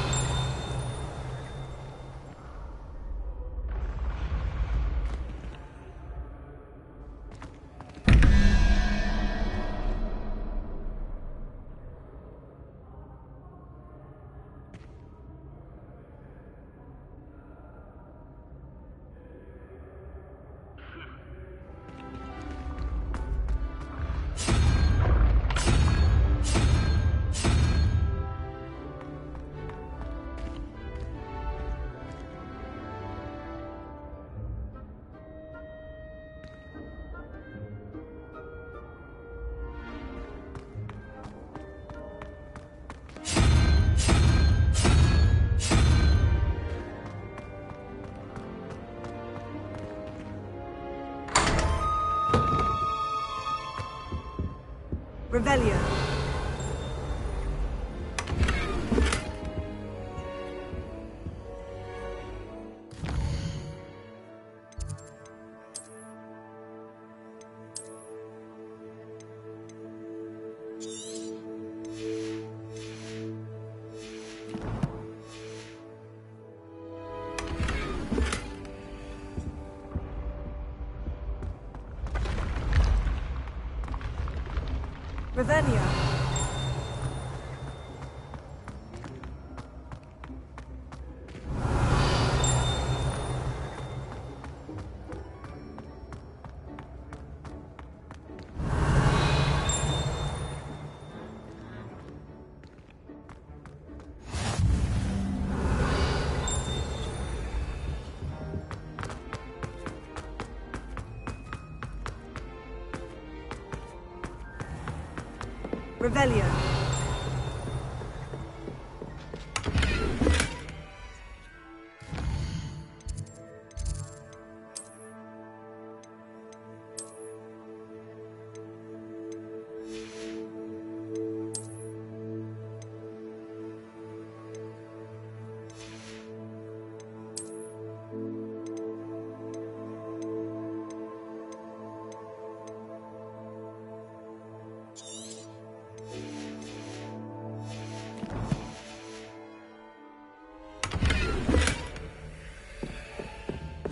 Revelio. Revelio. Revelio.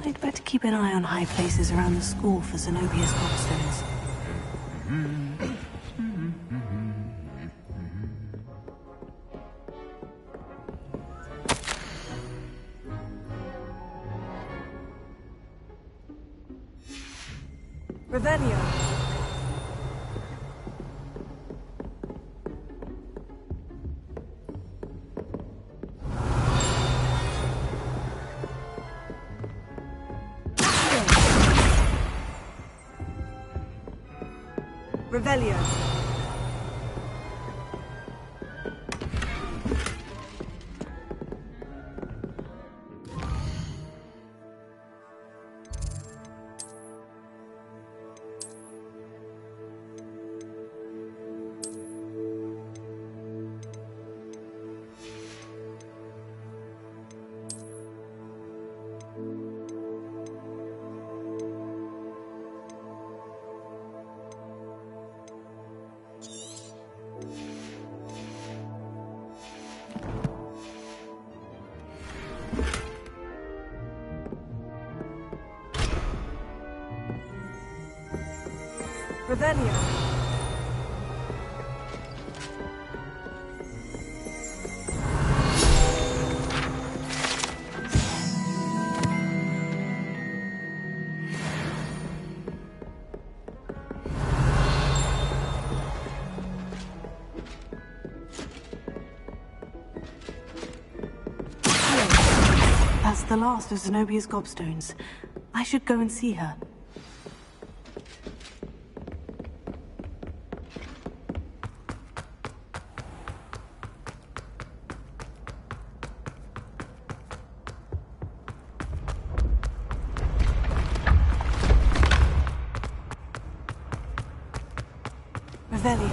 I'd better keep an eye on high places around the school for Zenobia's gobstones. Revelio. Revelio. Revelio. That's the last of Zenobia's gobstones. I should go and see her. Revelio.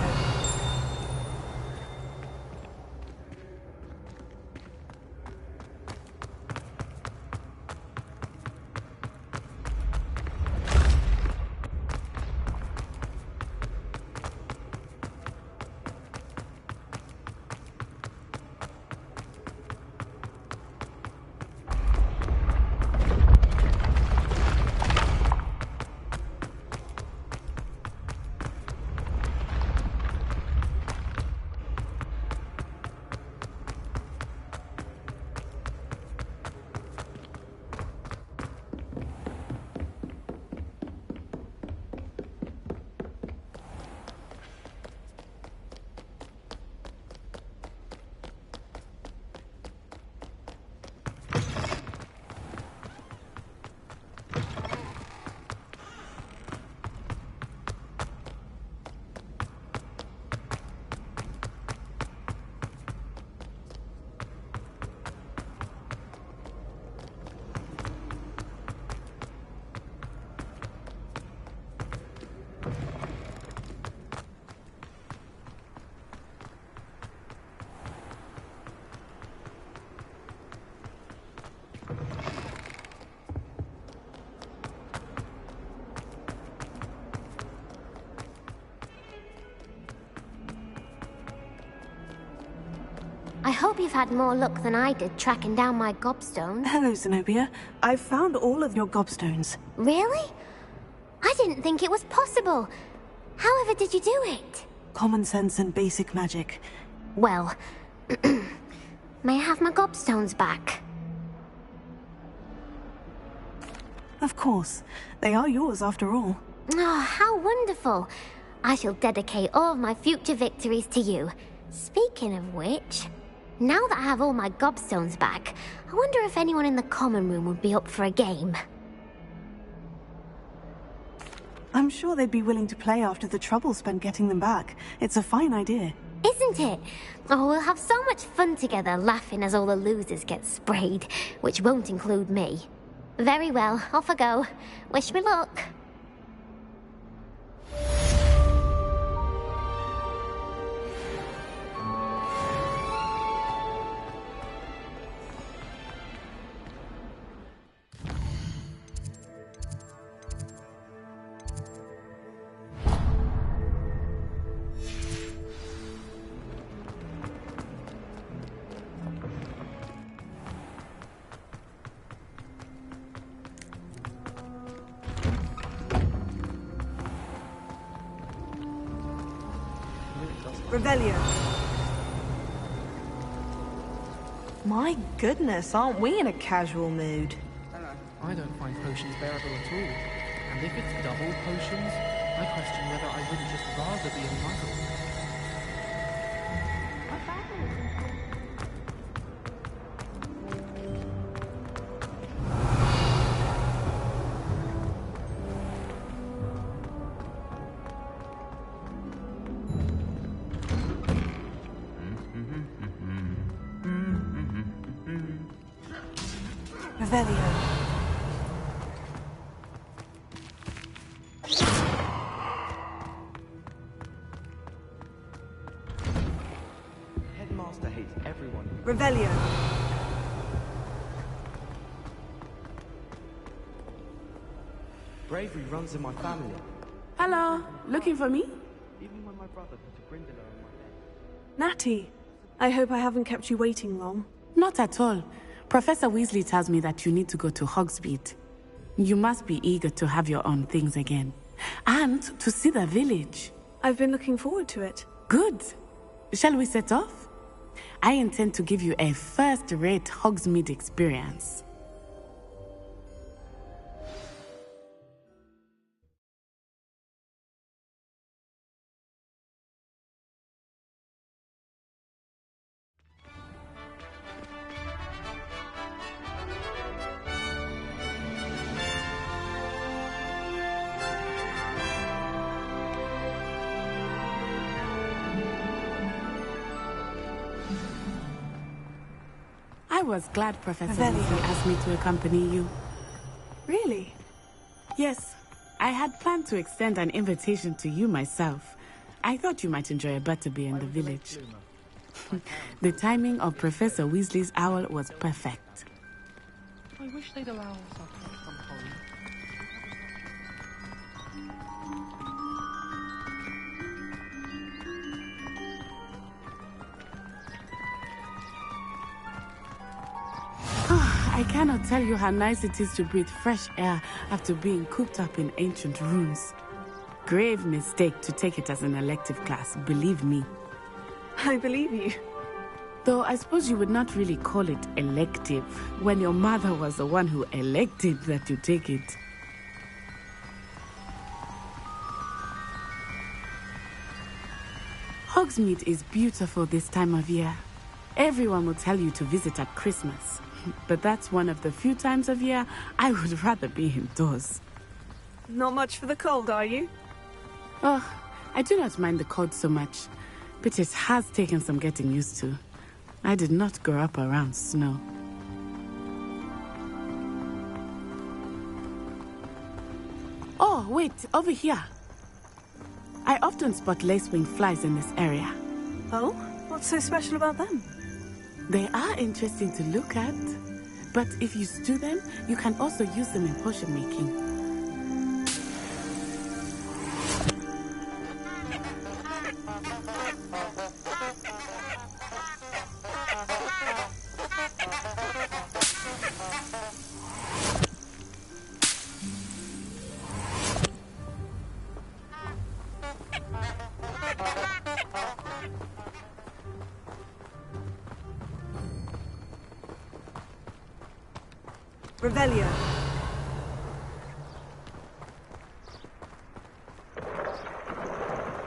I hope you've had more luck than I did tracking down my gobstones. Hello, Zenobia. I've found all of your gobstones. Really? I didn't think it was possible. However did you do it? Common sense and basic magic. Well, may I have my gobstones back? Of course. They are yours after all. Oh, how wonderful. I shall dedicate all of my future victories to you. Speaking of which, now that I have all my gobstones back, I wonder if anyone in the common room would be up for a game. I'm sure they'd be willing to play after the trouble spent getting them back. It's a fine idea. Isn't it? Oh, we'll have so much fun together laughing as all the losers get sprayed, which won't include me. Very well, off I go. Wish me luck. Revelio. My goodness, aren't we in a casual mood? I don't find potions bearable at all. And if it's double potions, I question whether I wouldn't just rather be a muggle. Revelio. Headmaster hates everyone. Revelio. Bravery runs in my family. Hello, looking for me? Even when my brother put a brindle on my head. Natty, I hope I haven't kept you waiting long. Not at all. Professor Weasley tells me that you need to go to Hogsmeade. You must be eager to have your own things again. And to see the village. I've been looking forward to it. Good. Shall we set off? I intend to give you a first-rate Hogsmeade experience. I was glad Professor Revelio. Weasley asked me to accompany you. Really? Yes, I had planned to extend an invitation to you myself. I thought you might enjoy a butterbeer in the village. The timing of Professor Weasley's owl was perfect. I wish they'd allow us to come home. I cannot tell you how nice it is to breathe fresh air after being cooped up in ancient rooms. Grave mistake to take it as an elective class, believe me. I believe you. Though I suppose you would not really call it elective when your mother was the one who elected that you take it. Hogsmeade is beautiful this time of year. Everyone will tell you to visit at Christmas. But that's one of the few times of year I would rather be indoors. Not much for the cold, are you? Oh, I do not mind the cold so much, but it has taken some getting used to. I did not grow up around snow. Oh, wait, over here. I often spot lacewing flies in this area. Oh? What's so special about them? They are interesting to look at, but if you stew them, you can also use them in potion making. Revelio.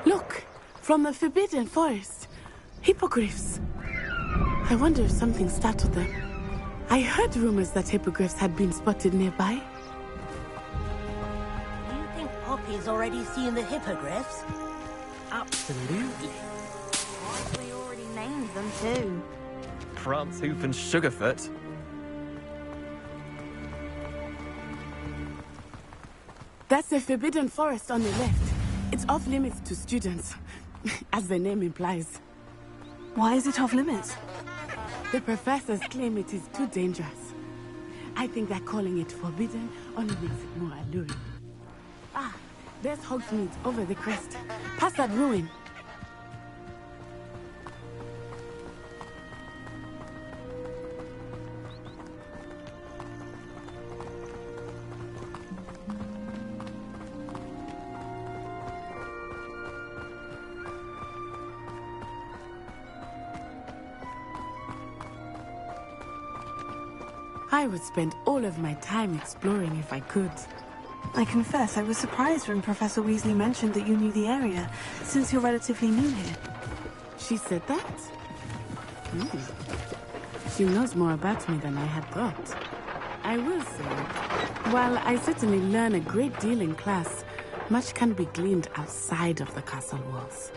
Look! From the Forbidden Forest. Hippogriffs. I wonder if something startled them. I heard rumors that hippogriffs had been spotted nearby. Do you think Poppy's already seen the hippogriffs? Absolutely. We already named them too. Prancehoof and Sugarfoot. That's the Forbidden Forest on the left. It's off limits to students, as the name implies. Why is it off limits? The professors claim it is too dangerous. I think that calling it forbidden only makes it more alluring. Ah, there's Hogsmeade over the crest. Past that ruin. I would spend all of my time exploring if I could. I confess, I was surprised when Professor Weasley mentioned that you knew the area, since you're relatively new here. She said that? She knows more about me than I had thought. I will say, while I certainly learn a great deal in class, much can be gleaned outside of the castle walls.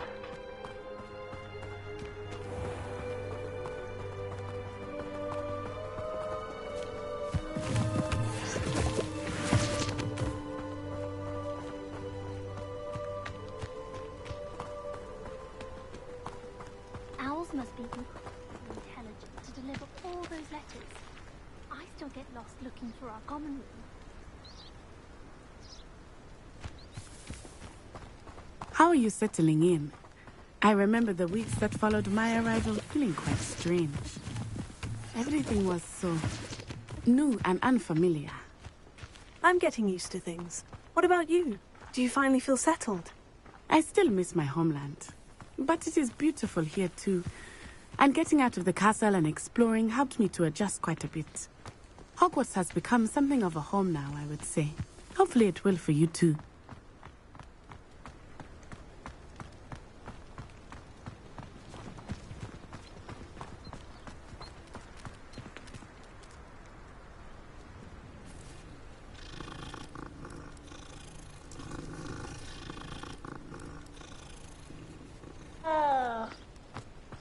Owls must be incredibly intelligent to deliver all those letters. I still get lost looking for our common room. How are you settling in? I remember the weeks that followed my arrival feeling quite strange. Everything was so new and unfamiliar. I'm getting used to things. What about you? Do you finally feel settled? I still miss my homeland. But it is beautiful here too. And getting out of the castle and exploring helped me to adjust quite a bit. Hogwarts has become something of a home now, I would say. Hopefully it will for you too.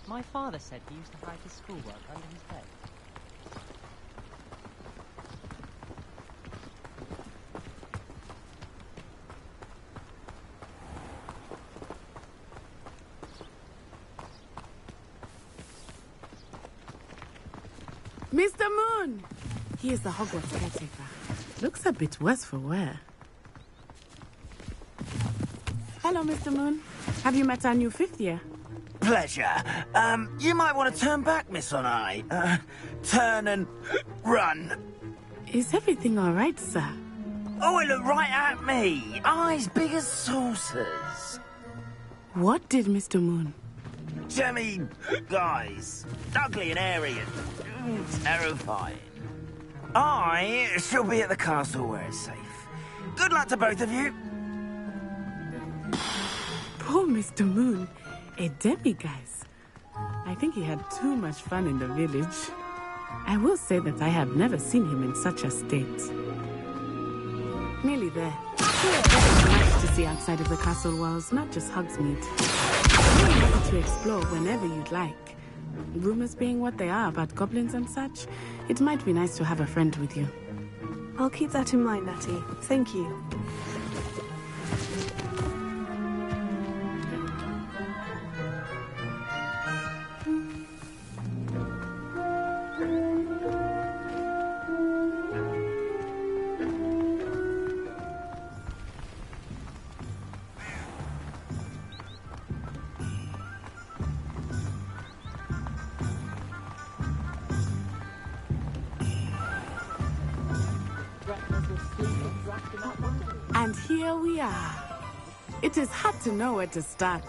My father said he used to hide his schoolwork under his bed. Mr. Moon! He is the Hogwarts caretaker. Looks a bit worse for wear. Hello, Mr. Moon. Have you met our new 5th year? Pleasure. You might want to turn back, Miss Onai. Turn and run. Is everything all right, sir? Oh, it looked right at me. Eyes big as saucers. What did Mr. Moon? Jemmy guys. Ugly and airy and terrifying. I shall be at the castle where it's safe. Good luck to both of you. Poor Mr. Moon. A demiguise. I think he had too much fun in the village. I will say that I have never seen him in such a state. Nearly there. There's much to see outside of the castle walls, not just Hogsmeade. You're happy to explore whenever you'd like. Rumors being what they are about goblins and such, it might be nice to have a friend with you. I'll keep that in mind, Natty. Thank you. And here we are. It is hard to know where to start.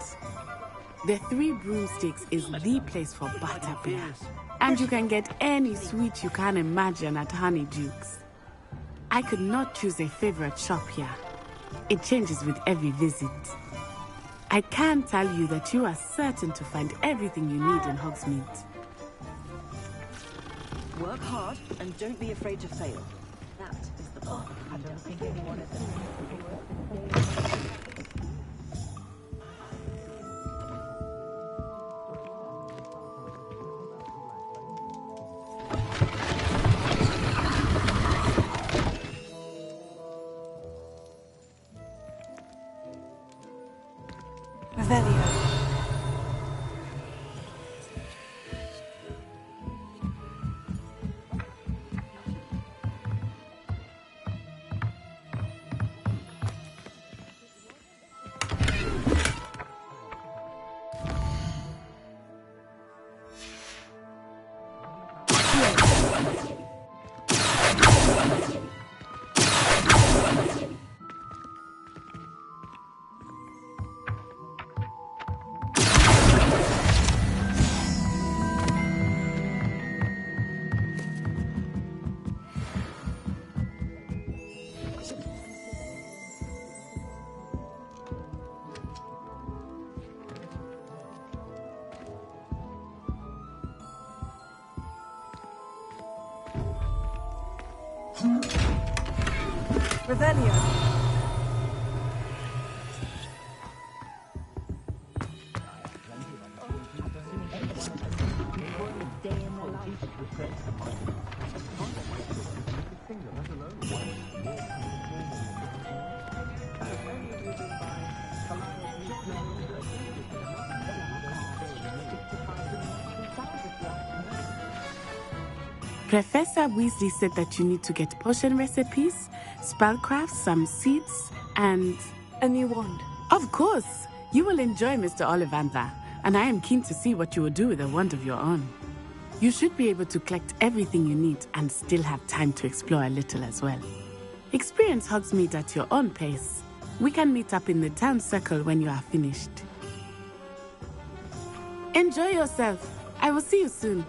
The Three Broomsticks is the place for butterbeer. And you can get any sweet you can imagine at Honeydukes. I could not choose a favorite shop here. It changes with every visit. I can tell you that you are certain to find everything you need in Hogsmeade. Work hard and don't be afraid to fail. That is the path. I don't think anyone is. Revelio. Revelio. Professor Weasley said that you need to get potion recipes, spellcrafts, some seeds, and... a new wand. Of course! You will enjoy Mr. Ollivander, and I am keen to see what you will do with a wand of your own. You should be able to collect everything you need and still have time to explore a little as well. Experience Hogsmeade at your own pace. We can meet up in the town circle when you are finished. Enjoy yourself. I will see you soon.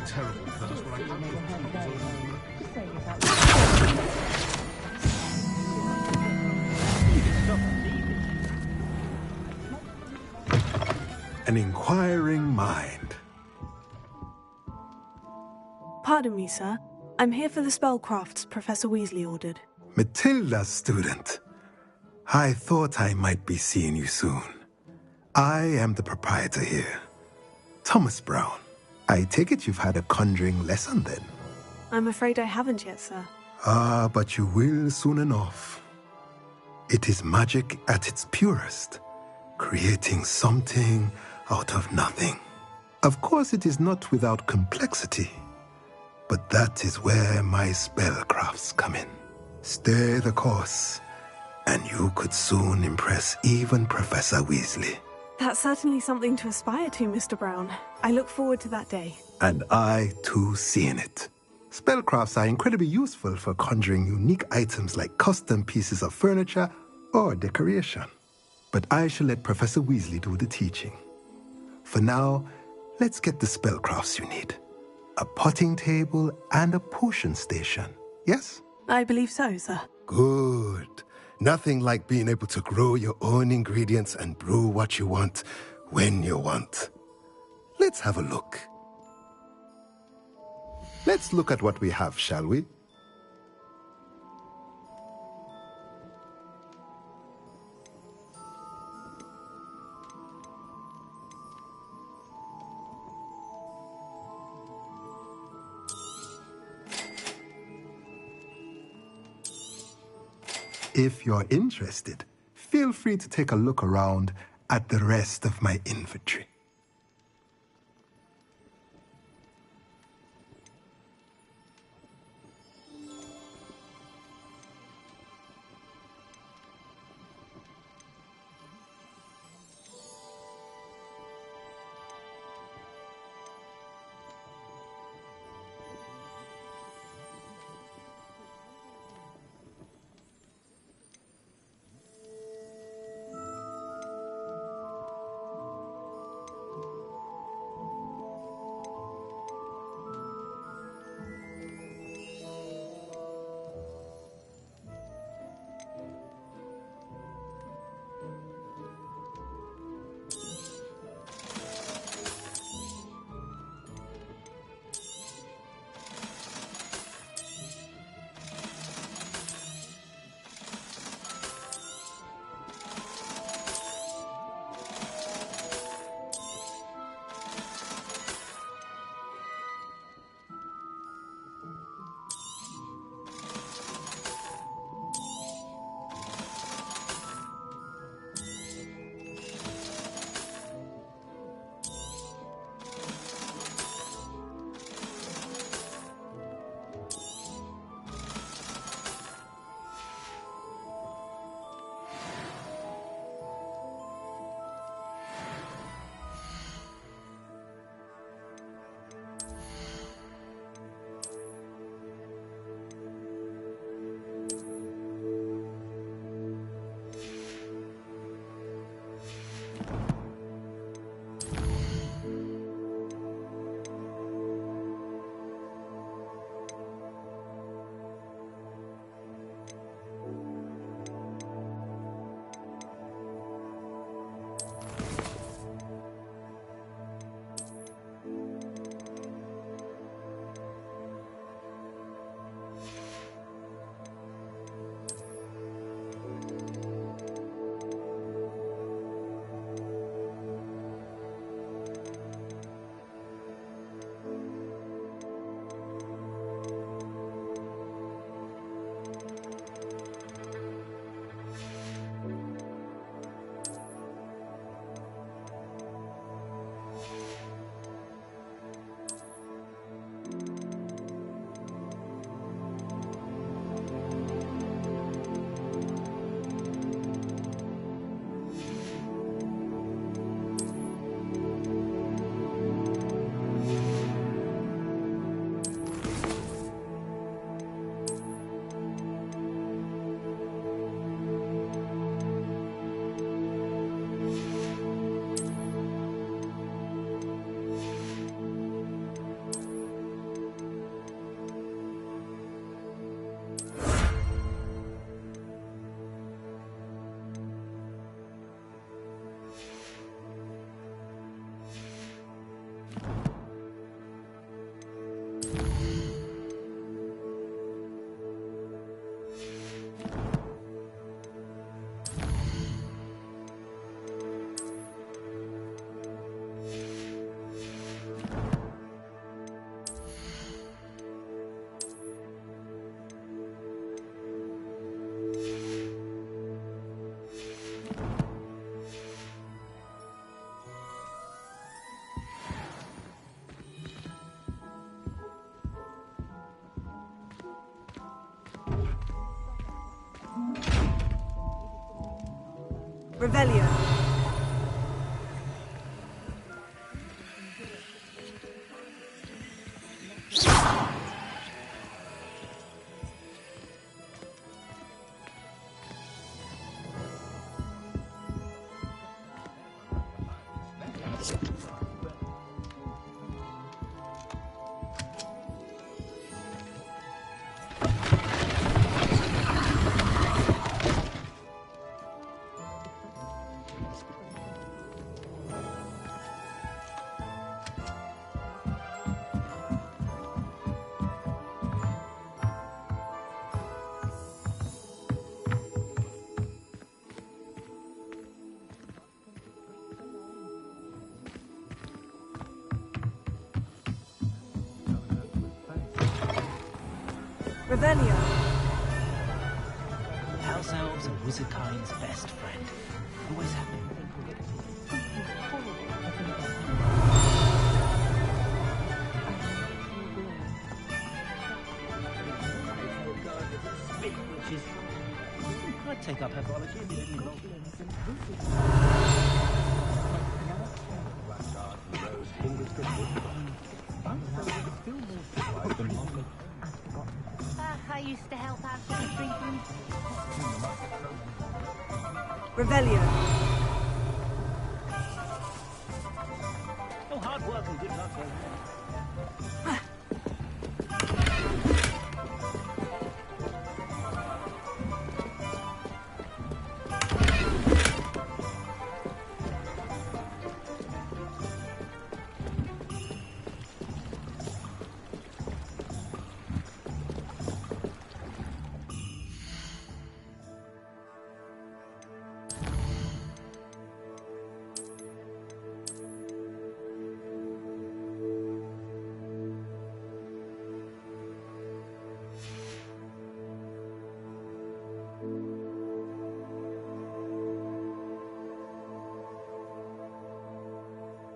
terrible curse when I come An inquiring mind. Pardon me, sir. I'm here for the spellcrafts Professor Weasley ordered. Matilda's student. I thought I might be seeing you soon. I am the proprietor here, Thomas Brown. I take it you've had a conjuring lesson then? I'm afraid I haven't yet, sir. Ah, but you will soon enough. It is magic at its purest, creating something out of nothing. Of course, it is not without complexity, but that is where my spellcrafts come in. Stay the course, and you could soon impress even Professor Weasley. That's certainly something to aspire to, Mr. Brown. I look forward to that day. And I, too, seeing it. Spellcrafts are incredibly useful for conjuring unique items like custom pieces of furniture or decoration. But I shall let Professor Weasley do the teaching. For now, let's get the spellcrafts you need. A potting table and a potion station, yes? I believe so, sir. Good. Nothing like being able to grow your own ingredients and brew what you want, when you want. Let's have a look. Let's look at what we have, shall we? If you're interested, feel free to take a look around at the rest of my inventory. Revelio. Revelio. House elves are wizardkind's best friend. Always have been. Which is, I'd take up herbology and live in I used to help out with the treatment. Revelio. Oh, hard work and good luck.